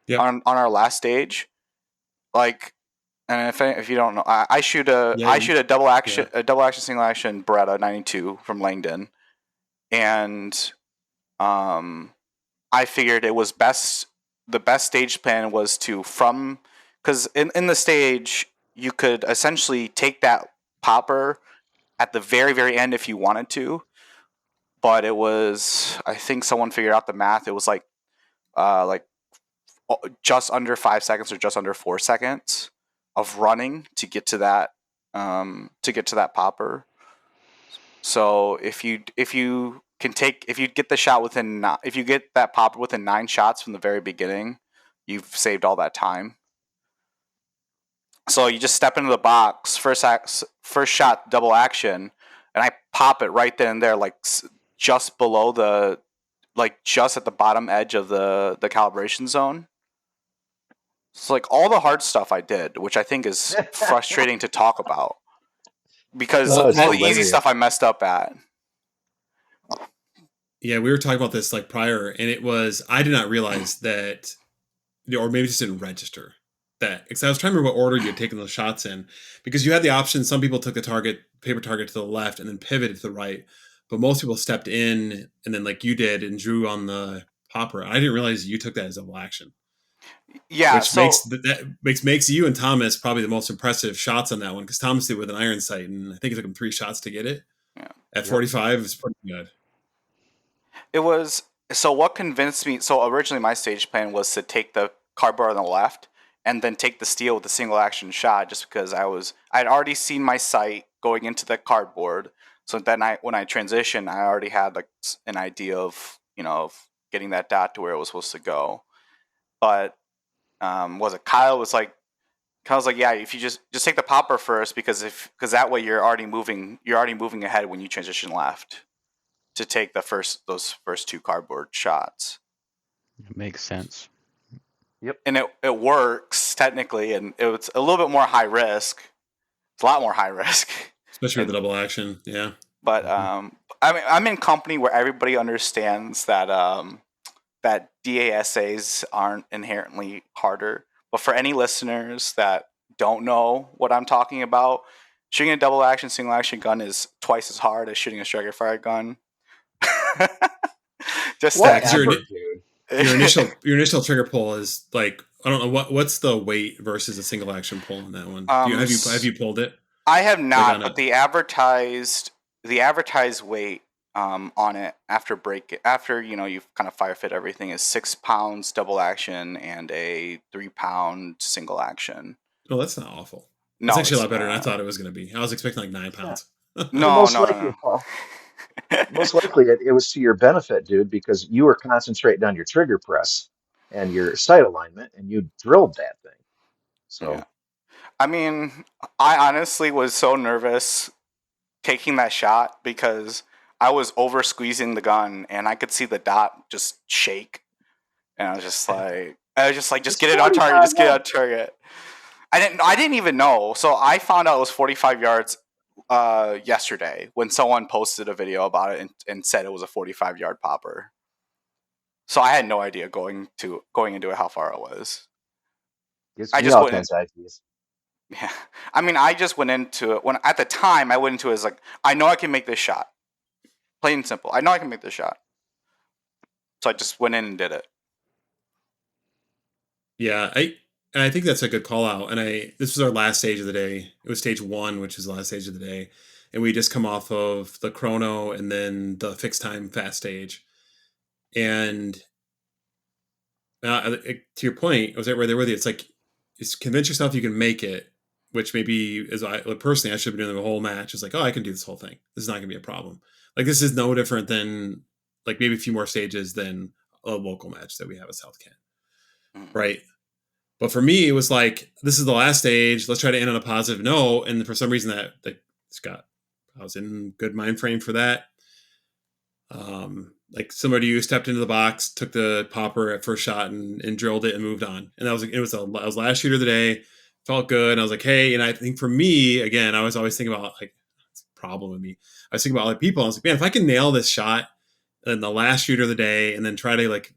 Yep. on our last stage, like, and if you don't know, Yeah. I shoot Yeah. a double action single action Beretta 92 from Langdon, and I figured it was best. The best stage plan was because in the stage you could essentially take that popper at the very very end if you wanted to, but it was I think someone figured out the math. It was like just under 5 seconds or just under 4 seconds of running to get to that popper. So if you get the shot if you get that pop within 9 shots from the very beginning, you've saved all that time. So you just step into the box, first shot, double action, and I pop it right then and there, like just below just at the bottom edge of the calibration zone. It's like all the hard stuff I did, which I think is frustrating to talk about because Well, Oh, it's all the easy hilarious. stuff I messed up at. yeah, we were talking about this like prior, and I did not realize that, or maybe just didn't register that, because I was trying to remember what order you had taken those shots in, because you had the option. Some people took the paper target to the left and then pivoted to the right, but most people stepped in and then like you did and drew on the popper. I didn't realize you took that as double action, Yeah, which so makes you and Thomas probably the most impressive shots on that one, because Thomas did it with an iron sight, and I think it took him 3 shots to get it. yeah. At Yep. 45, it's pretty good. It was so what convinced me. So originally, my stage plan was to take the cardboard on the left and then take the steel with a single action shot, just because I'd already seen my sight going into the cardboard. So then when I transitioned, I already had like an idea of of getting that dot to where it was supposed to go. But was it Kyle was like Kyle's like, yeah, if you just take the popper first, because that way you're already moving ahead when you transition left to take those first two cardboard shots. It makes sense. Yep. And it works technically, and it was a little bit more high risk. It's a lot more high risk. Especially with And the double action. Yeah. but I mean, I'm in company where everybody understands that that DASAs aren't inherently harder. But for any listeners that don't know what I'm talking about, shooting a double action, single action gun is twice as hard as shooting a striker fire gun. Just Yeah, that. because Whatever, dude. your initial trigger pull is like, I don't know what's the weight versus a single action pull on that one. Have you pulled it I have like not, on but a? the advertised weight on it after you've kind of fire fit everything is 6 pounds double action and a 3 pound single action. Oh, that's not awful. That's No, actually a it's lot better than I not. thought it was going to be. I was expecting like 9 pounds. Well, No, no, no, most no. likely it was to your benefit, dude, because you were concentrating on your trigger press and your sight alignment, and you drilled that thing. Yeah. So I mean, I honestly was so nervous taking that shot because I was over squeezing the gun and I could see the dot just shake. And I was just like, just it's get it on target, 45 just get it on yards. target. I didn't even know. So I found out it was 45 yards yesterday when someone posted a video about it and said it was a 45-yard popper. So I had no idea going into it how far it was. Gives I me just all went kinds of ideas. Yeah. I mean, I just went into it when at the time I went into it as like, I know I can make this shot. Plain and simple. I know I can make this shot. So I just went in and did it. Yeah, I think that's a good call out. And this was our last stage of the day. It was stage 1, which is the last stage of the day, and we just come off of the chrono and then the fixed time fast stage. And to your point, I was right there with you. It's like, just convince yourself you can make it, which maybe as personally I should have been doing the whole match. It's like, oh, I can do this whole thing. This is not going to be a problem. Like, this is no different than like maybe a few more stages than a local match that we have at South Kent, Mm. right? But for me, it was like, this is the last stage. Let's try to end on a positive note. And for some reason, I was in good mind frame for that. Like similar to you, stepped into the box, took the popper at first shot and drilled it and moved on. And that was last shooter of the day. Felt good. And I was like, hey, and I think for me, again, I was always thinking about like, it's a problem with me. I was thinking about other people. I was like, man, if I can nail this shot in the last shooter of the day and then try to like,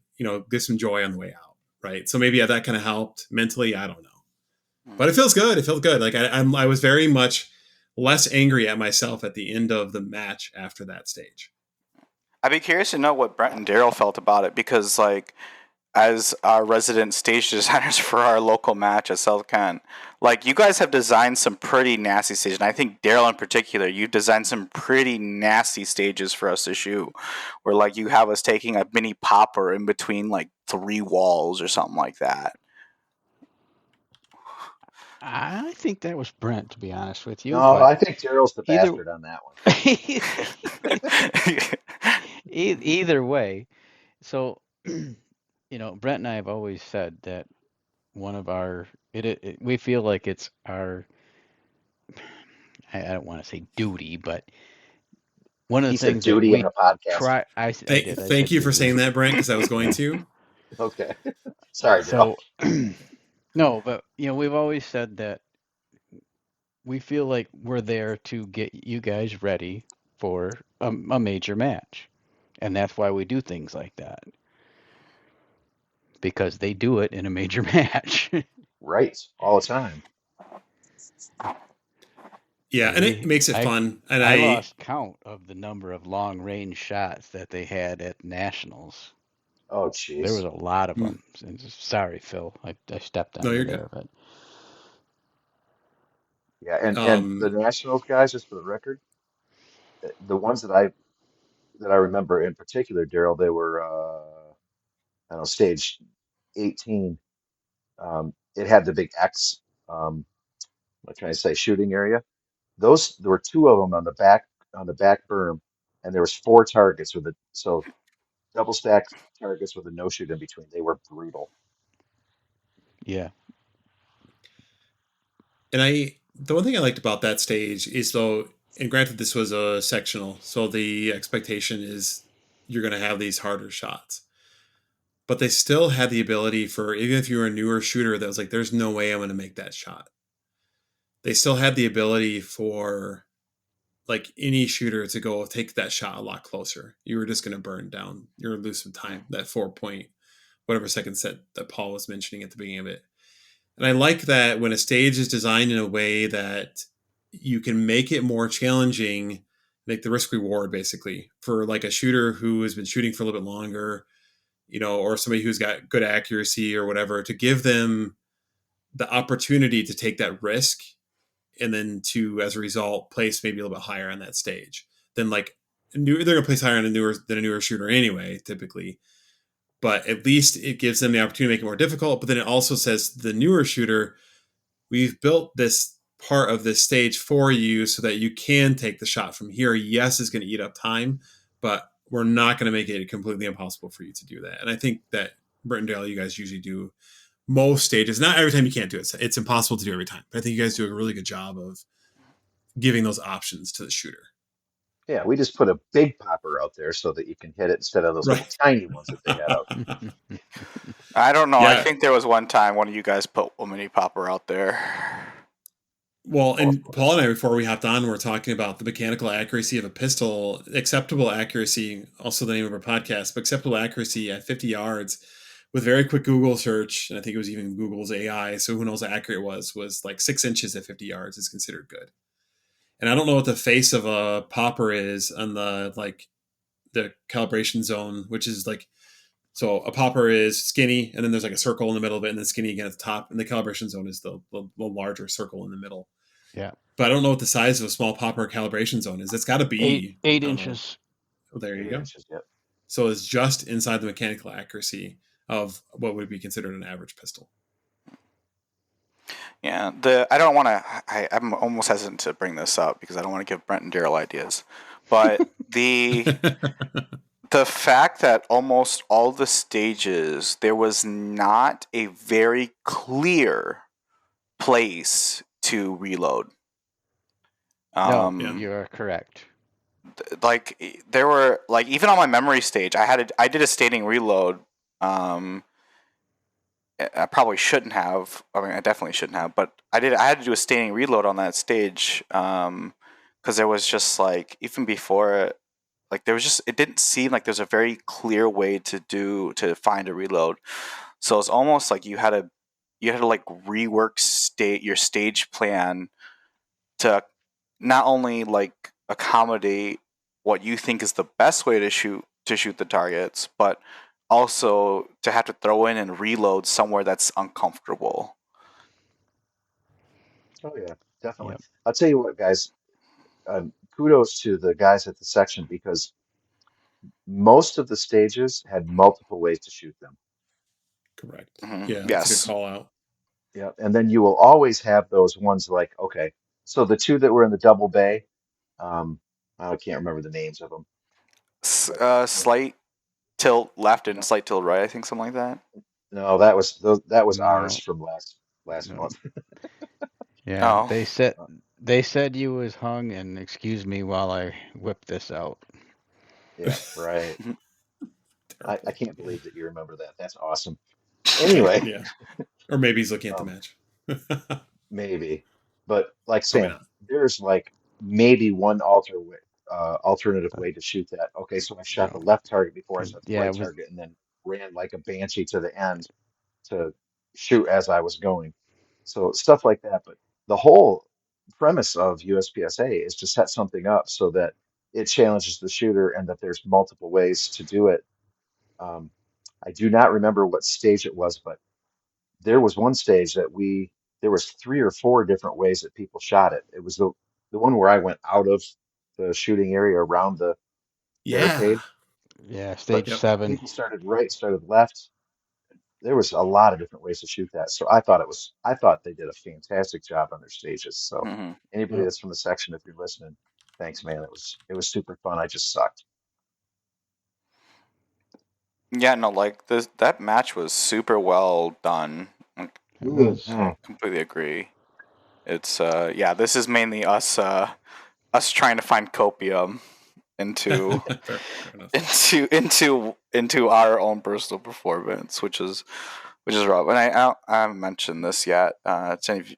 get some joy on the way out. Right. So maybe that kind of helped mentally. I don't know, but it feels good. It feels good. Like I was very much less angry at myself at the end of the match after that stage. I'd be curious to know what Brent and Daryl felt about it because, like, as our resident stage designers for our local match at South Kent, like, you guys have designed some pretty nasty stages. And I think Daryl in particular, you designed some pretty nasty stages for us to shoot, where like you have us taking a mini popper in between like 3 walls or something like that. I think that was Brent, to be honest with you, No, but I think Daryl's the either bastard on that one. either way. So, Brent and I have always said that one of our we feel like it's our I don't want to say duty, but one of He the said things that duty on we a podcast. try I did I Thank said you for duty. saying that, Brent, because I was going to. Okay. Sorry, Daryl. So no, but we've always said that we feel like we're there to get you guys ready for a major match. And that's why we do things like that. Because they do it in a major match. Right. All the time. Yeah, And and it makes it fun. And I lost count of the number of long range shots that they had at nationals. Oh, There was jeez. a lot of them. Sorry, Phil, I stepped No, on you you're good. there, but Yeah, and the Nationals guys, just for the record, the ones that I remember in particular, Daryl, they were I don't know, stage 18. It had the big X, what can I say, shooting area. There were two of them on the back berm, and there was four targets so double stacked targets with a no shoot in between. They were brutal. yeah. And the one thing I liked about that stage is though, and granted this was a sectional, so the expectation is you're going to have these harder shots. But they still had the ability for, even if you were a newer shooter that was like, there's no way I'm going to make that shot. They still had the ability for like any shooter to go take that shot a lot closer. You were just going to burn down. You're going to lose some time, that 4 point. whatever seconds that Paul was mentioning at the beginning of it. And I like that when a stage is designed in a way that you can make it more challenging, like the risk reward basically for like a shooter who has been shooting for a little bit longer, or somebody who's got good accuracy or whatever, to give them the opportunity to take that risk and then to, as a result, place maybe a little bit higher on that stage than like they're going to place higher on a newer shooter anyway, typically. But at least it gives them the opportunity to make it more difficult. But then it also says to the newer shooter, we've built this part of this stage for you so that you can take the shot from here. Yes, it's going to eat up time, but we're not going to make it completely impossible for you to do that. And I think that Brent and Deryl, you guys usually do most stages. Not every time you can't do it. It's impossible to do every time. But I think you guys do a really good job of giving those options to the shooter. Yeah, we just put a big popper out there so that you can hit it instead of those Right. little tiny ones that they had out there. I don't know. I Yeah. think there was one time one of you guys put a mini popper out there. Well, Oh, of and course. Paul and I, before we hopped on, were talking about the mechanical accuracy of a pistol, acceptable accuracy, also the name of our podcast, but acceptable accuracy at 50 yards with very quick Google search. And I think it was even Google's AI. So who knows how accurate it was like 6 inches at 50 yards is considered good. And I don't know what the face of a popper is on the calibration zone, which is like, so a popper is skinny, and then there's like a circle in the middle of it, and then skinny again at the top. And the calibration zone is the larger circle in the middle. Yeah. But I don't know what the size of a small popper calibration zone is. It's got to be eight I don't know. inches. Oh, there you 8 go. inches, yep. So it's just inside the mechanical accuracy of what would be considered an average pistol. Yeah, I don't want to. I'm almost hesitant to bring this up because I don't want to give Brent and Deryl ideas. But the fact that almost all the stages there was not a very clear place to reload. No, Yeah. you are correct. Like there were like even on my memory stage, I did a standing reload. I probably shouldn't have. I mean, I definitely shouldn't have. But I did. I had to do a standing reload on that stage because there was just like even before it, like there was just it didn't seem like there's a very clear way to find a reload. So it's almost like you had to like rework your stage plan to not only like accommodate what you think is the best way to shoot the targets, but also to have to throw in and reload somewhere that's uncomfortable. Oh, yeah, definitely. Yep. I'll tell you what, guys, kudos to the guys at the section because most of the stages had multiple ways to shoot them. Correct. Mm-hmm. Yeah, that's a good Yes. call out. Yeah, and then you will always have those ones like, okay, so the two that were in the double bay, I can't remember the names of them. Slight tilt left and No, slight tilt right. I think something like that. no, that was ours No, from last no. month. Yeah, Oh. they said you was hung, and excuse me while I whip this out. Yeah, right. I Terrible. can't believe that you remember that. That's awesome. Anyway, Yeah. Or maybe he's looking at the um, match. maybe, but like Probably saying not. there's like maybe one alternative way to shoot that. Okay, so I shot the No, left target before I because shot the yeah, right it was target, and then ran like a banshee to the end to shoot as I was going. So stuff like that. But the whole premise of USPSA is to set something up so that it challenges the shooter and that there's multiple ways to do it. Um, I do not remember what stage it was, but there was one stage that there was 3 or 4 different ways that people shot it. It was the one where I went out of the shooting area around the Yeah. barricade, yeah, but stage Yep. 7. people started right, started left. There was a lot of different ways to shoot that. So I thought they did a fantastic job on their stages. So Mm-hmm. anybody Yep. that's from the section, if you're listening, thanks, man. It was super fun. I just sucked. Yeah. No. Like that match was super well done. Like, It was. I completely agree. It's yeah. This is mainly us trying to find copium into fair enough. into our own personal performance, which is rough. And I haven't mentioned this yet to any of you,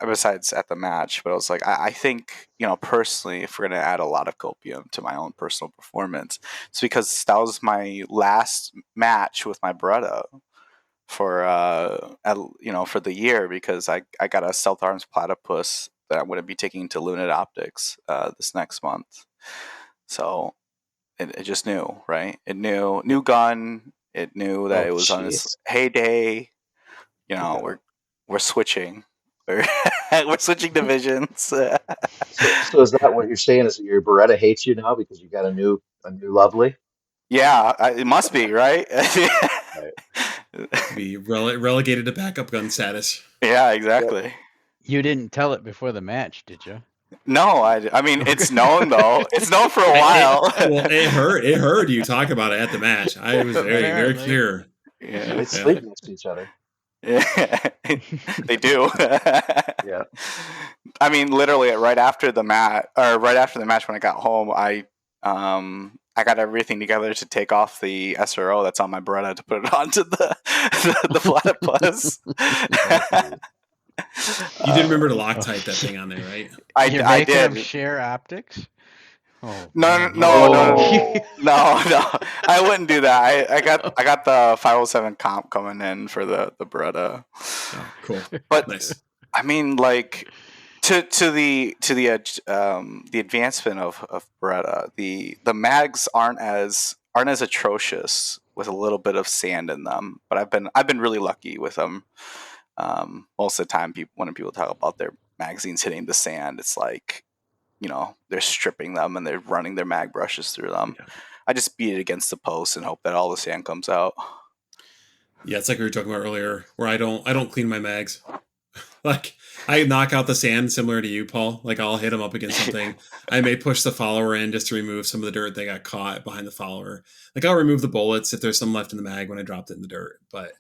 besides at the match, but I was like, I think, personally, if we're going to add a lot of copium to my own personal performance, it's because that was my last match with my Beretta for, for the year, because I got a Stealth Arms Platypus that I'm going to be taking to Lunid Optics this next month. So it just knew, right? It knew, new gun. It knew that Oh, it was on its jeez. heyday. Yeah. We're switching. We're switching divisions. So is that what you're saying? Is that your Beretta hates you now because you got a new lovely? Yeah, it must be, right? Right. Be relegated to backup gun status. Yeah, Yep. exactly. You didn't tell it before the match, did you? No, I mean, it's known though. It's known for a It, while. well, it hurt. It heard you talk about it at the match. I was very Apparently. clear. They Yeah. sleep next to each other. Yeah. They do. Yeah. I mean, literally right after the match when I got home, I got everything together to take off the SRO that's on my Beretta to put it onto the platypus. Oh, You did remember to Oh, Loctite that thing on there, right? you're I making them did. share optics? Oh No, man, you no, got no, oh, no. I wouldn't do that. I got the 507 comp coming in for the Beretta. Oh, cool. But Nice. I mean, like, the advancement of Beretta, the mags aren't as atrocious with a little bit of sand in them. But I've been really lucky with them. Most of the time, when people talk about their magazines hitting the sand, it's like, they're stripping them and they're running their mag brushes through them. Yeah. I just beat it against the post and hope that all the sand comes out. Yeah, it's like we were talking about earlier, where I don't clean my mags. Like, I knock out the sand similar to you, Paul. Like, I'll hit them up against something. I may push the follower in just to remove some of the dirt that got caught behind the follower. Like, I'll remove the bullets if there's some left in the mag when I dropped it in the dirt. But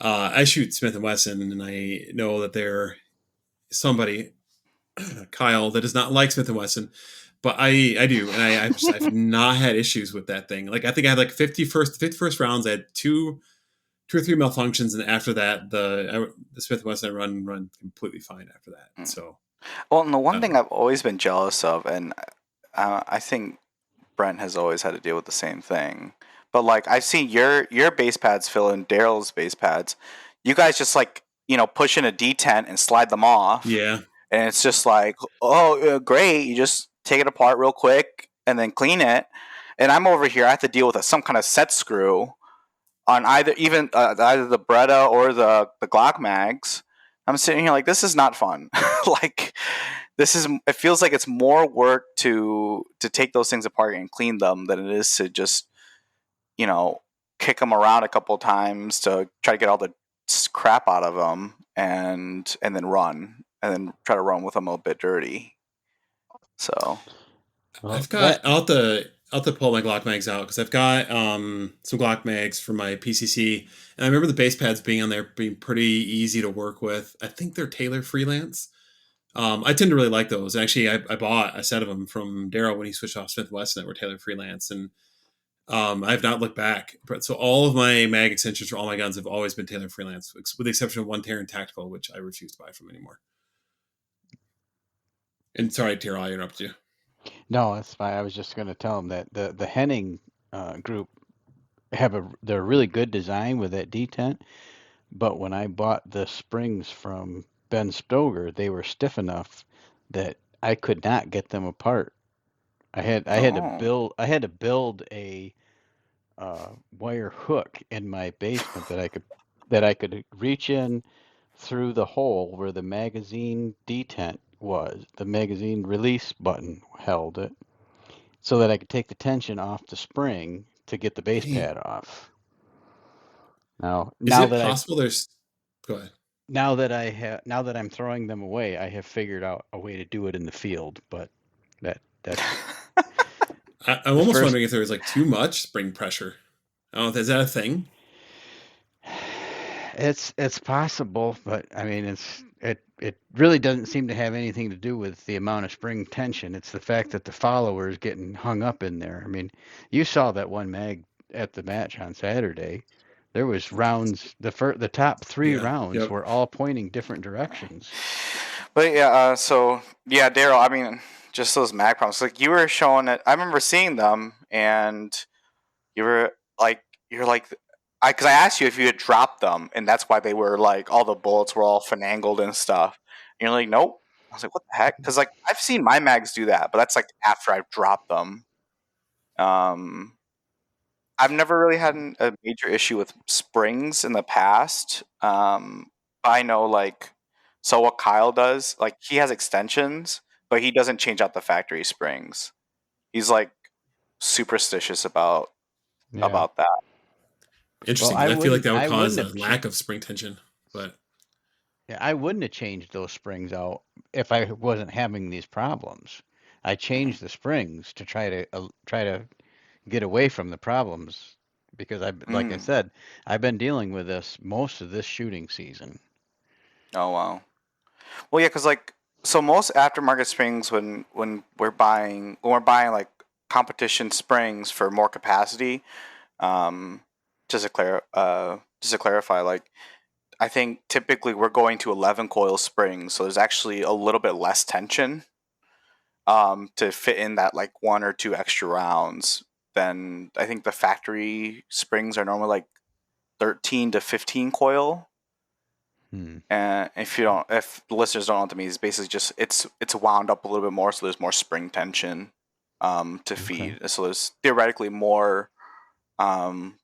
I shoot Smith & Wesson, and I know that they're somebody, Kyle, that does not like Smith & Wesson. But I do, and I've not had issues with that thing. Like, I think I had like 51st rounds. I had two or three malfunctions, and after that, the Smith & Wesson I run completely fine after that. So, Well, and the one thing I've always been jealous of, and I think Brent has always had to deal with the same thing. But like, I've seen your base pads fill in Daryl's base pads. You guys just like, push in a detent and slide them off. yeah, And it's just like, oh, great. You just take it apart real quick and then clean it. And I'm over here. I have to deal with some kind of set screw on either the Beretta or the Glock mags. I'm sitting here like, this is not fun. Like, it feels like it's more work to take those things apart and clean them than it is to just, kick them around a couple times to try to get all the crap out of them and then run and then try to run with them a bit dirty. So I've got I'll have to pull my Glock mags out because I've got some Glock mags for my PCC, and I remember the base pads being on there being pretty easy to work with. I think they're Taylor Freelance. I tend to really like those. Actually, I bought a set of them from Deryl when he switched off Smith & Wesson that were Taylor Freelance, and I have not looked back. So all of my mag extensions for all my guns have always been Taylor Freelance, with the exception of one Terran Tactical, which I refuse to buy from anymore. And sorry, Terrell, I interrupted you. No, that's fine. I was just going to tell him that the Henning group they're really good design with that detent, but when I bought the springs from Ben Stoger, they were stiff enough that I could not get them apart. I had to build a wire hook in my basement that I could reach in through the hole where the magazine detent was. The magazine release button held it, so that I could take the tension off the spring to get the base pad off. Is it possible there's... Go ahead. Now that I'm throwing them away, I have figured out a way to do it in the field, but that's I'm almost wondering if there was like too much spring pressure. Oh, is that a thing? It's possible, but I mean it really doesn't seem to have anything to do with the amount of spring tension. It's the fact that the follower is getting hung up in there. I mean, you saw that one mag at the match on Saturday. There was rounds. The top three rounds were all pointing different directions. But yeah, so yeah, Daryl. I mean, just those mag problems. Like you were showing it. I remember seeing them, and you were like, because I asked you if you had dropped them, and that's why they were like all the bullets were all finangled and stuff. And you're like, nope. I was like, what the heck? Because like I've seen my mags do that, but that's like after I've dropped them. Um, I've never really had a major issue with springs in the past. I know like so what Kyle does, like he has extensions, but he doesn't change out the factory springs. He's like superstitious Yeah. about that. Well, Interesting, because I feel like that would I cause wouldn't a have lack of spring tension. But yeah, I wouldn't have changed those springs out if I wasn't having these problems. I Mhm. changed the springs to try to get away from the problems because like I Mm. said, I've been dealing with this most of this shooting season. Oh wow. Well, yeah, because like so most aftermarket springs when we're buying like competition springs for more capacity. Um, just to clarify, like I think typically we're going to 11 coil springs, so there's actually a little bit less tension to fit in that like one or two extra rounds than I think the factory springs are normally like 13 to 15 coil. Hmm. And if the listeners don't know what that means, it's basically just it's wound up a little bit more, so there's more spring tension to Okay. feed. So there's theoretically more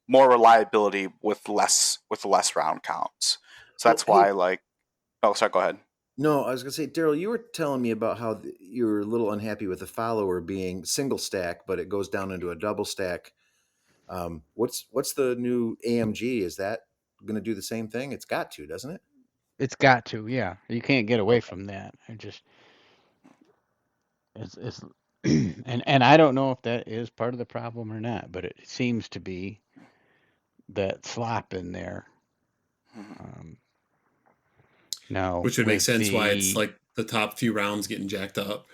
reliability with less round counts. So Well, that's hey, why like oh sorry, go ahead. no, I was gonna say, Daryl, you were telling me about how you were a little unhappy with the follower being single stack, but it goes down into a double stack. What's the new AMG? Is that going to do the same thing? It's got to, doesn't it? It's got to, yeah. You can't get away Okay. from that. It's and I don't know if that is part of the problem or not, but it seems to be that slop in there. Mhm. Um, now which would make with sense why it's the like the top few rounds getting jacked up.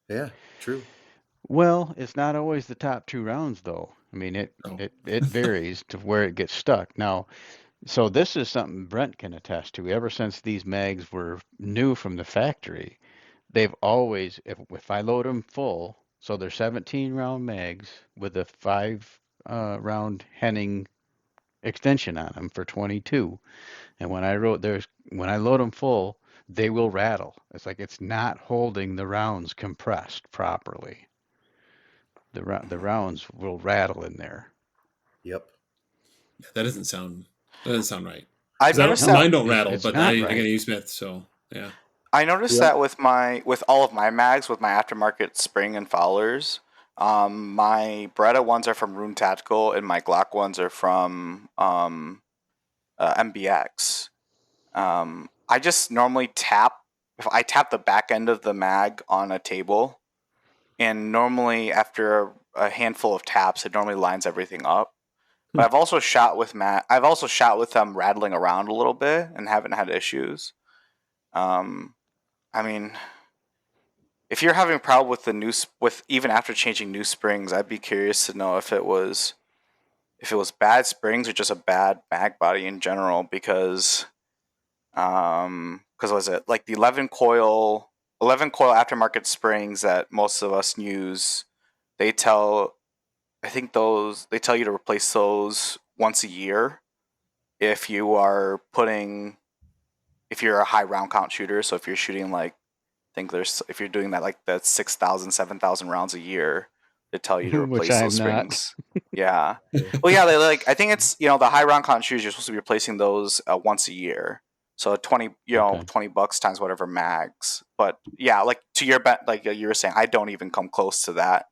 Yeah, true. well, it's not always the top two rounds though. I mean, Oh, it varies to where it gets stuck. Now, so this is something Brent can attest to. Ever since these mags were new from the factory, they've always, if I load them full, so they're 17 round mags with a 5 round Henning extension on them for 22. And when I load them full, they will rattle. It's like it's not holding the rounds compressed properly. The Mhm. rounds will rattle in there. Yep. yeah, that doesn't sound right. I've Because I don't noticed No, that mine don't rattle, it's but not I got right. a U Smith, so yeah. I noticed Yep. that with all of my mags with my aftermarket spring and fowlers. My Beretta ones are from Rune Tactical, and my Glock ones are from MBX. I just normally tap if I tap the back end of the mag on a table, and normally after a handful of taps, it normally lines everything up. But Hmm. I've also shot with them rattling around a little bit and haven't had issues. Um, I mean, if you're having a problem with with even after changing new springs, I'd be curious to know if it was bad springs or just a bad mag body in general. Because was it like the 11 coil aftermarket springs that most of us use? They tell I think those they tell you to replace those once a year if you are putting if you're a high round count shooter. So if you're shooting like think there's if you're doing that like the 6,000, 7,000 rounds a year, they tell you to Which replace those I'm not. springs. Yeah. Yeah. Well, yeah, they like I think it's the high round count shoes you're supposed to be replacing those once a year. So 20 Okay. $20 times whatever mags. But yeah, like to your bet like you were saying, I don't even come close to that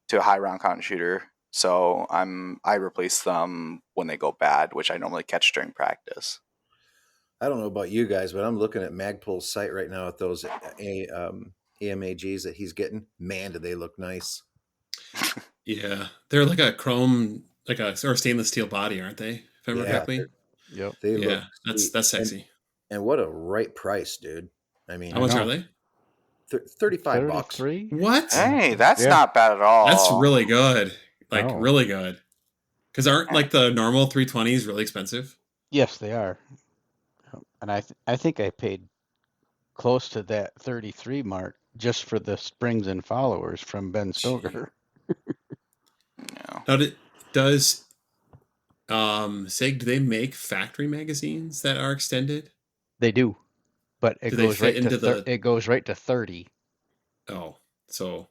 to a high round count shooter. So I replace them when they go bad, which I normally catch during practice. I don't know about you guys, but I'm looking at Magpul's site right now at those AMAGs that he's getting. Man, do they look nice? Yeah, they're like a chrome, like a or stainless steel body, aren't they? If I remember Yeah, correctly. Yep. they look Yeah, that's sweet. that's sexy. And what a right price, dude. I How I mean, much are know. they? 35 bucks. 33? What? Yeah. Hey, that's Yeah. not bad at That's all. really good. Like Oh. really good. Because aren't like the normal 320s really expensive? Yes, they are. And I think I paid close to that 33 mark just for the springs and followers from Ben Stoker. Yeah. Now, does SIG, do they make factory magazines that are extended? They do, but it Do they goes fit right to into the? it goes right to 30. Oh, so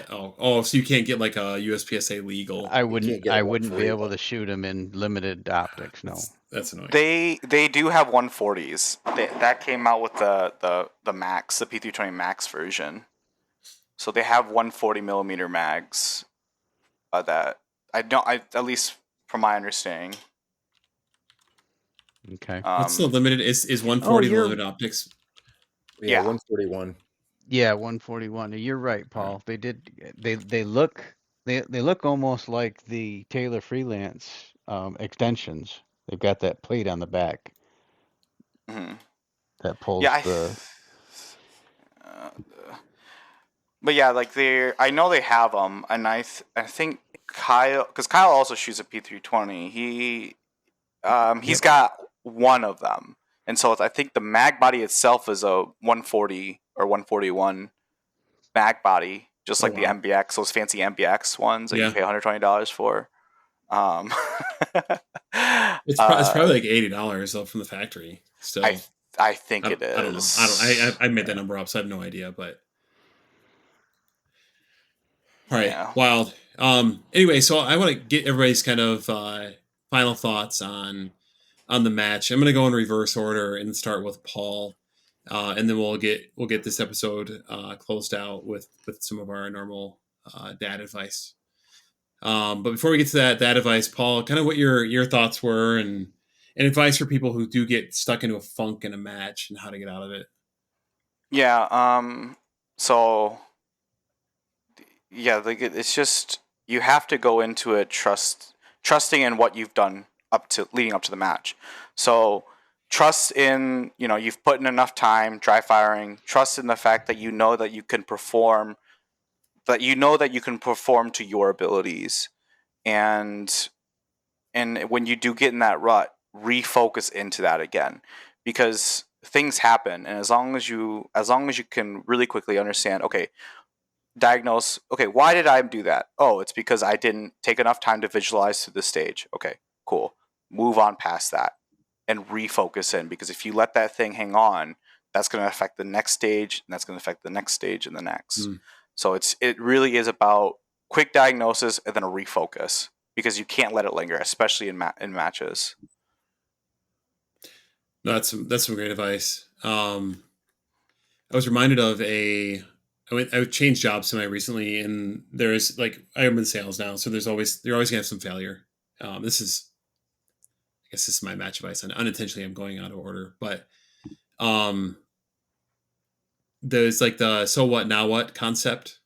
so you can't get like a USPSA legal. I You can't get a wouldn't be able 141. to shoot them in limited optics. No. That's annoying. They do have 140s. That came out with the Max, the P320 Max version. So they have 140 millimeter mags. That at least from my understanding. Okay. What's the limited? Is 140 the you're- limited optics? Yeah, Yeah. 141. Yeah, 141. You're right, Paul. They did. They look. They look almost like the Taylor Freelance extensions. They've got that plate on the back Mhm. that pulls Yeah, the. but yeah, like I know they have them, and I think Kyle, because Kyle also shoots a P320. He's Yep. got one of them, and so I think the mag body itself is a 140 or 141 mag body, just like the wow. MBX, those fancy MBX ones that you Yeah. pay $120 for. It's probably like $80 though from the factory. Still, I think it is. I don't know. I made that number up, so I have no idea. But all right, Yeah. wild. Anyway, so I want to get everybody's kind of final thoughts on the match. I'm going to go in reverse order and start with Paul, and then we'll get this episode closed out with some of our normal dad advice. But before we get to that advice, Paul, kind of what your thoughts were and advice for people who do get stuck into a funk in a match and how to get out of it. Yeah. So yeah, like it's just you have to go into it trusting in what you've done leading up to the match. So trust in you've put in enough time dry firing. Trust in the fact that you know that you can perform. That you know that you can perform to your abilities, and when you do get in that rut, refocus into that again, because things happen, and as long as you can really quickly understand, okay, diagnose, okay, why did I do that? Oh, it's because I didn't take enough time to visualize through the stage. Okay, cool. Move on past that and refocus in, because if you let that thing hang on, that's going to affect the next stage, and that's going to affect the next stage and the next. So it really is about quick diagnosis and then a refocus, because you can't let it linger, especially in matches. That's some great advice. I was reminded of I changed jobs semi recently, and there's like I'm in sales now, so you're always gonna have some failure. I guess this is my match advice, and unintentionally I'm going out of order, but there's like the so what now what concept.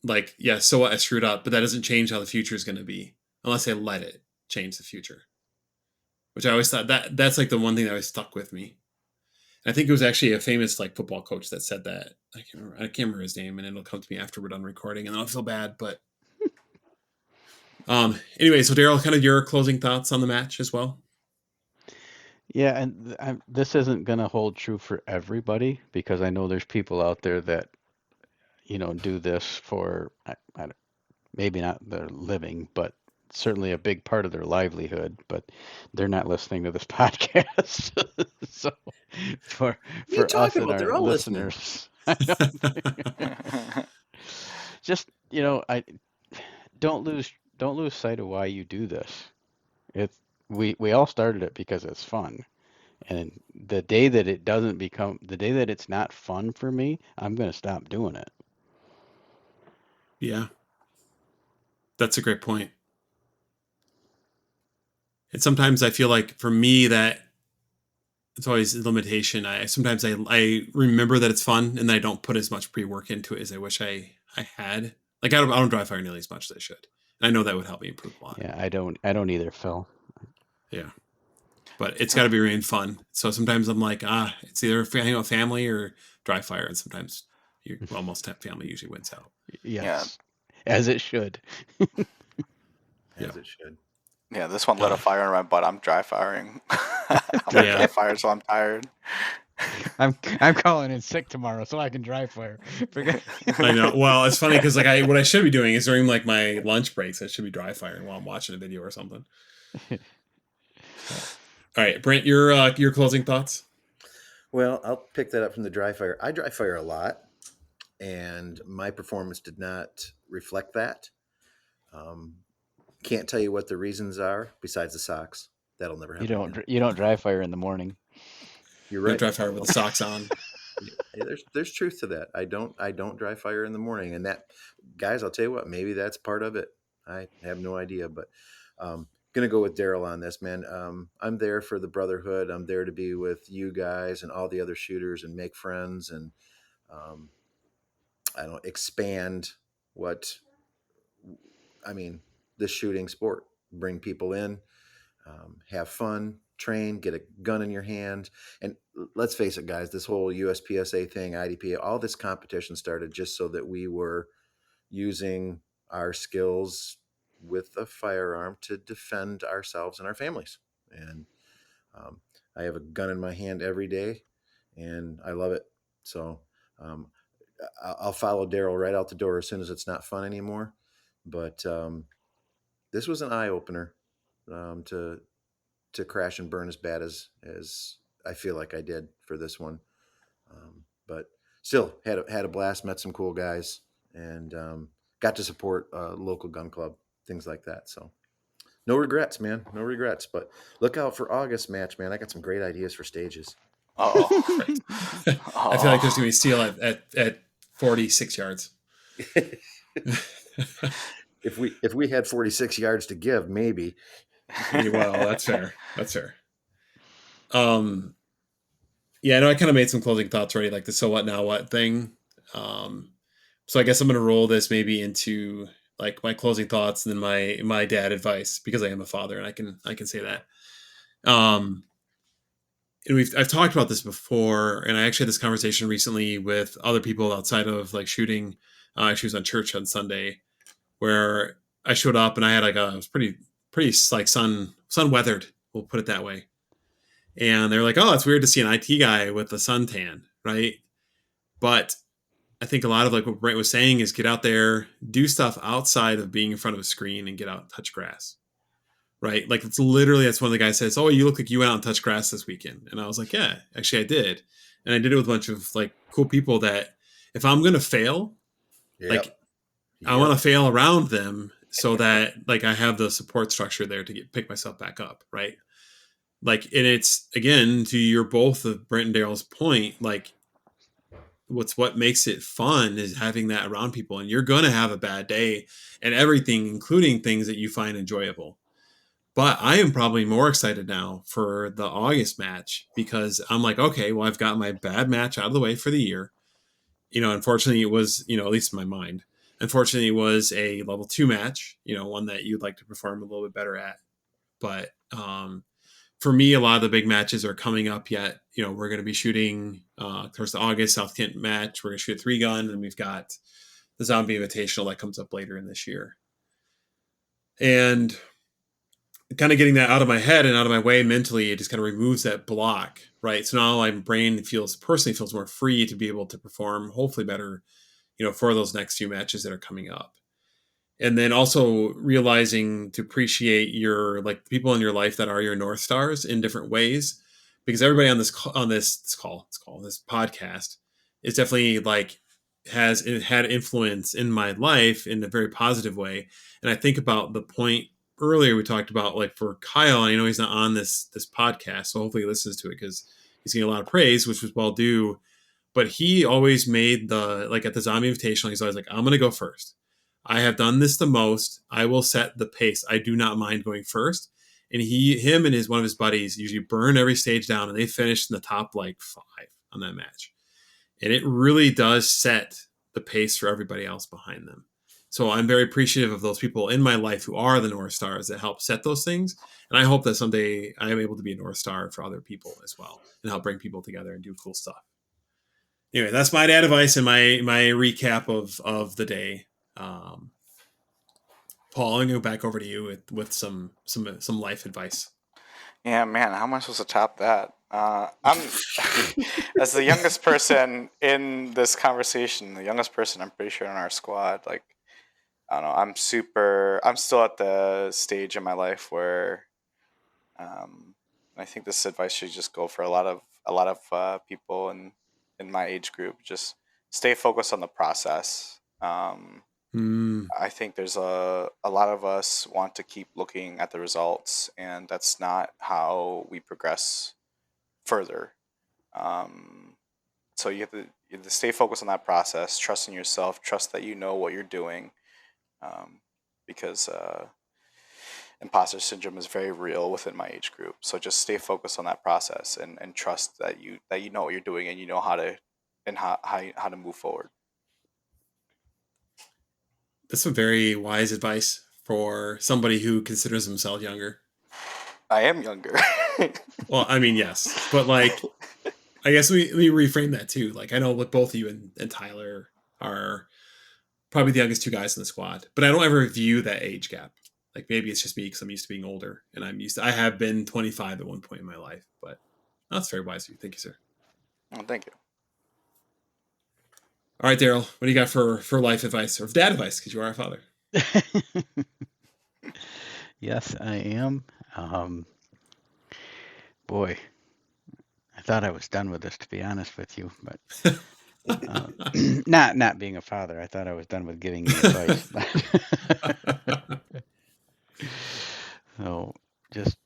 Like, yeah, so what, I screwed up, but that doesn't change how the future is going to be unless I let it change the future. Which I always thought that's like the one thing that always stuck with me. And I think it was actually a famous like football coach that said that. I can't remember his name, and it'll come to me after we're done recording, and I'll feel bad. But anyway, so Deryl, kind of your closing thoughts on the match as well. Yeah, and this isn't going to hold true for everybody, because I know there's people out there that do this for maybe not their living, but certainly a big part of their livelihood, but they're not listening to this podcast. So for us and our They're all listening. listeners, just I don't lose sight of why you do this. We all started it because it's fun. And the day that the day that it's not fun for me, I'm going to stop doing it. Yeah, that's a great point. And sometimes I feel like for me that it's always a limitation. Sometimes I remember that it's fun, and I don't put as much pre-work into it as I wish I had. Like I don't dry fire nearly as much as I should. And I know that would help me improve a lot. Yeah, I don't either, Phil. Yeah. But it's got to be really fun. So sometimes I'm like, it's either hanging out with family or dry fire, and sometimes most family usually wins out. Yes, as it should. As it should. Yeah, this one lit a fire in my butt. I'm dry firing. I'm dry firing, so I'm tired. I'm calling in sick tomorrow so I can dry fire. Forget. I know. Well, it's funny because like what I should be doing is during like my lunch breaks, I should be dry firing while I'm watching a video or something. But, all right, Brent, your closing thoughts. Well, I'll pick that up from the dry fire. I dry fire a lot, and my performance did not reflect that. Um, can't tell you what the reasons are besides the socks. That'll never happen again. You don't dry fire in the morning. You're Don't right. dry fire with the socks on. Yeah, there's truth to that. I don't dry fire in the morning, and that, guys, I'll tell you what, maybe that's part of it. I have no idea, but gonna go with Deryl on this, man. I'm there for the brotherhood. I'm there to be with you guys and all the other shooters and make friends and um, I don't expand what I mean the shooting sport. Bring people in, have fun, train, get a gun in your hand. And let's face it, guys, this whole USPSA thing, IDP, all this competition started just so that we were using our skills with a firearm to defend ourselves and our families. And um, I have a gun in my hand every day, and I love it. So um, I'll follow Deryl right out the door as soon as it's not fun anymore. But this was an eye opener to crash and burn as bad as I feel like I did for this one. But still had a blast, met some cool guys, and got to support a local gun club, things like that. So no regrets, man. No regrets. But look out for August match, man. I got some great ideas for stages. Oh. Right. I feel like there's gonna be steel at 46 yards. If we had 46 yards to give, maybe. Well, that's fair. That's fair. Yeah, I know I kind of made some closing thoughts already, like the so what now what thing. So I guess I'm gonna roll this maybe into like my closing thoughts and then my dad advice because I am a father and I can say that. Um, and I've talked about this before, and I actually had this conversation recently with other people outside of like shooting issues on church on Sunday, where I showed up and I had like it was pretty like sun weathered, we'll put it that way. And they're like, "Oh, it's weird to see an IT guy with a suntan, right?" But I think a lot of like what Brent was saying is get out there, do stuff outside of being in front of a screen, and get out and touch grass, right? Like it's literally that's one of the guys says, "Oh, you look like you went out and touched grass this weekend," and I was like, "Yeah, actually I did," and I did it with a bunch of like cool people that if I'm gonna fail, like I want to fail around them so that like I have the support structure there to pick myself back up, right? Like, and it's again to your both of Brent and Daryl's point, like what makes it fun is having that around people, and you're gonna have a bad day and everything, including things that you find enjoyable. But I am probably more excited now for the August match because I'm like, okay, well, I've got my bad match out of the way for the year. Unfortunately, it was, at least in my mind, unfortunately, it was a level 2 match, one that you'd like to perform a little bit better at. But for me, a lot of the big matches are coming up yet. We're going to be shooting, of course, the August South Kent match. We're going to shoot a 3-gun, and we've got the Zombie Invitational that comes up later in this year. And kind of getting that out of my head and out of my way mentally, it just kind of removes that block, right? So now my brain personally feels more free to be able to perform hopefully better, for those next few matches that are coming up. And then also realizing to appreciate your like people in your life that are your North Stars in different ways, because everybody on this podcast is definitely like has had influence in my life in a very positive way. And I think about the point earlier we talked about, like for Kyle, I know he's not on this podcast, so hopefully he listens to it because he's getting a lot of praise, which was well due. But he always made at the Zombie Invitational, he's always like, I'm going to go first. I have done this the most. I will set the pace. I do not mind going first. And him and one of his buddies usually burn every stage down, and they finish in the top like 5 on that match. And it really does set the pace for everybody else behind them. So I'm very appreciative of those people in my life who are the North Stars that help set those things. And I hope that someday I am able to be a North Star for other people as well and help bring people together and do cool stuff. Anyway, that's my dad advice and my recap of the day. Paul, I'm going to go back over to you with some life advice. Yeah, man, how am I supposed to top that? I'm as the youngest person in this conversation, the youngest person I'm pretty sure in our squad. Like I don't know, I'm still at the stage in my life where I think this advice should just go for a lot of people in my age group. Just stay focused on the process. Mm. I think there's a lot of us want to keep looking at the results, and that's not how we progress further. Um, so you have to stay focused on that process, trust in yourself, trust that you know what you're doing, um, because imposter syndrome is very real within my age group. So just stay focused on that process and trust that you know what you're doing and you know how to move forward. That's some very wise advice for somebody who considers himself younger. I am younger. Well, I mean, yes, but like, I guess we reframe that too. Like, I know what both you and Tyler are probably the youngest two guys in the squad, but I don't ever view that age gap. Like, maybe it's just me because I'm used to being older, and I have been 25 at one point in my life, but that's very wise of you. Thank you, sir. Well, thank you. All right, Daryl, what do you got for life advice or dad advice? Because you are a father. Yes, I am. Boy, I thought I was done with this, to be honest with you, but not being a father, I thought I was done with giving you advice. So just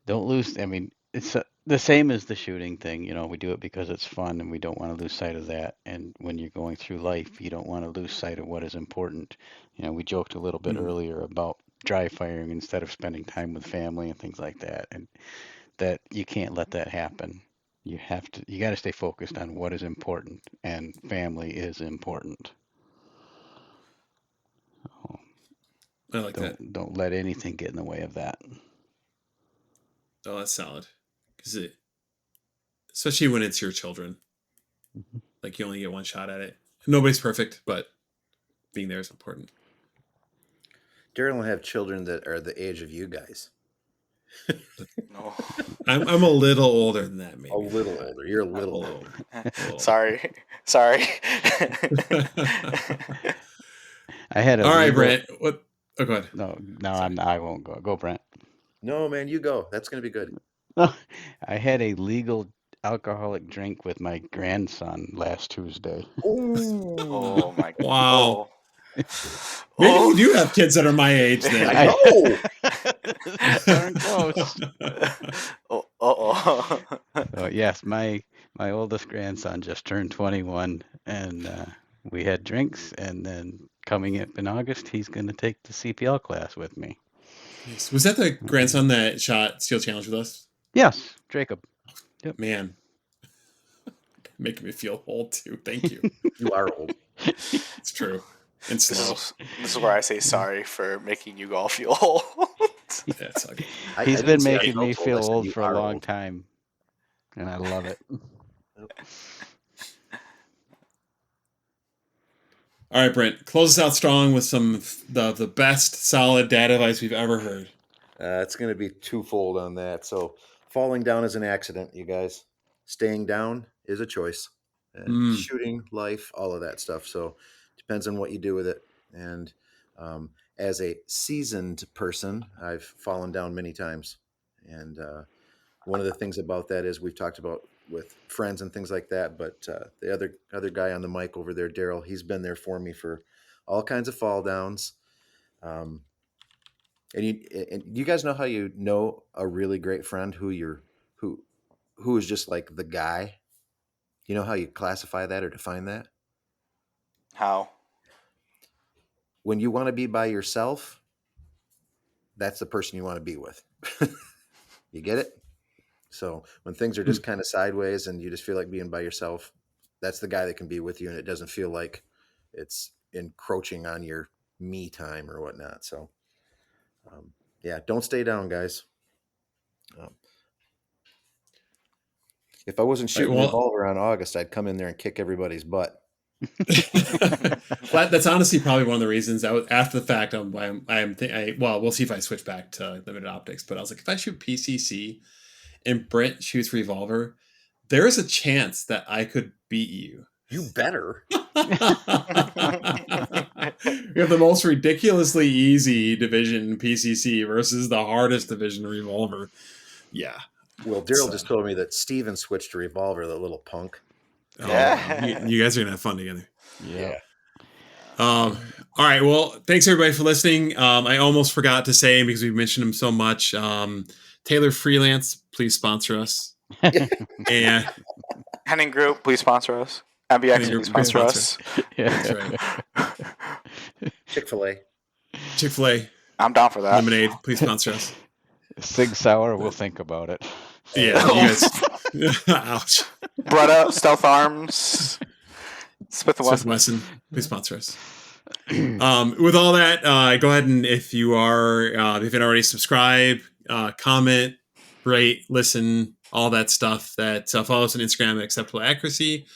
don't lose. I mean, it's the same as the shooting thing. You know, we do it because it's fun, and we don't want to lose sight of that. And when you're going through life, you don't want to lose sight of what is important. You know, we joked a little bit Mm. earlier about dry firing instead of spending time with family and things like that, and that you can't let that happen. You got to stay focused on what is important, and family is important. So I like that. don't let anything get in the way of that. Oh, that's solid. Because especially when it's your children, Mhm. like you only get one shot at it. Nobody's perfect, but being there is important. Daryl will have children that are the age of you guys. No. I'm a little older than that, maybe. A little older. You're a A little little older. older. Sorry. I had a All right, legal. Brent. What? Oh, go ahead. No, Sorry. I won't go. Go, Brent. No, man, you go. That's going to be good. I had a legal alcoholic drink with my grandson last Tuesday. Oh, Oh my. Wow. Oh. Maybe Oh. you do have kids that are my age then. I know. Darn close. Oh. Oh. So yes, my oldest grandson just turned 21, and we had drinks, and then coming up in August, he's going to take the CPL class with me. Nice. Was that the grandson that shot Steel Challenge with us? Yes, Jacob. Yep. Man, making me feel old too. Thank you. You are old. It's true. And slow. This is where I say sorry for making you all feel old. Yeah, it's all good. I He's didn't been say I making me felt old. I feel said old you for a are long old. time, and I love it. All right, Brent. Close us out strong with some the best solid dad advice we've ever heard. It's going to be twofold on that. So, falling down is an accident, you guys. Staying down is a choice. And Mm. shooting, life, all of that stuff. So, depends on what you do with it. And um, as a seasoned person, I've fallen down many times. And one of the things about that is we've talked about with friends and things like that. But the other guy on the mic over there, Deryl, he's been there for me for all kinds of fall downs. Um, and you guys know how you know a really great friend who who is just like the guy. You know how you classify that or define that? How? When you want to be by yourself, that's the person you want to be with. You get it? So when things are just kind of sideways and you just feel like being by yourself, that's the guy that can be with you, and it doesn't feel like it's encroaching on your me time or whatnot. So yeah, don't stay down, guys. Um, if I wasn't All right, shooting well, revolver on August, I'd come in there and kick everybody's butt. Well, that's honestly probably one of the reasons I was after the fact. Well, we'll see if I switch back to limited optics. But I was like, if I shoot PCC and Brent shoots revolver, there is a chance that I could beat you. You better. We have the most ridiculously easy division PCC versus the hardest division revolver. Yeah. Well, Deryl just told me that Steven switched to revolver, the little punk. Oh, Yeah. you guys are gonna have fun together. Yeah. All right. Well, thanks everybody for listening. I almost forgot to say because we mentioned him so much. Taylor Freelance, please sponsor us. And Henning Group, please sponsor us. MBX, Henning Group, please sponsor sponsor. us. That's right. Chick-fil-A. Chick-fil-A, I'm down for that. Lemonade, please sponsor us. Sig Sauer, we'll think about it. Yeah, you guys. Ouch. Bretta, Stealth Arms, Smith & Smith Wesson. Wesson, please sponsor us. With all that, go ahead and if you haven't already, subscribe, comment, rate, listen, all that stuff. That follow us on Instagram at Acceptable Accuracy.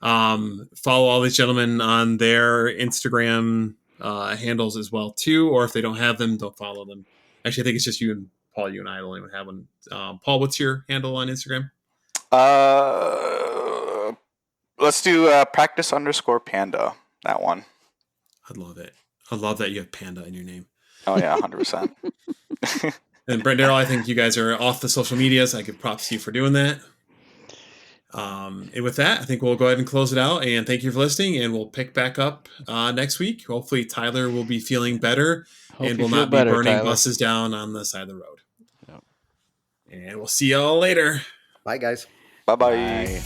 Follow all these gentlemen on their Instagram handles as well too, or if they don't have them, don't follow them. Actually, I think it's just you and Paul. You and I only have one. Paul, what's your handle on Instagram? Let's do practice_panda. That one. I love it. I love that you have Panda in your name. Oh yeah, 100%. And Brent, Deryl, I think you guys are off the social medias. I give props to you for doing that. And with that, I think we'll go ahead and close it out. And thank you for listening. And we'll pick back up next week. Hopefully, Tyler will be feeling better and will not be burning buses down on the side of the road. Yep. And we'll see y'all later. Bye, guys. Bye-bye. Bye.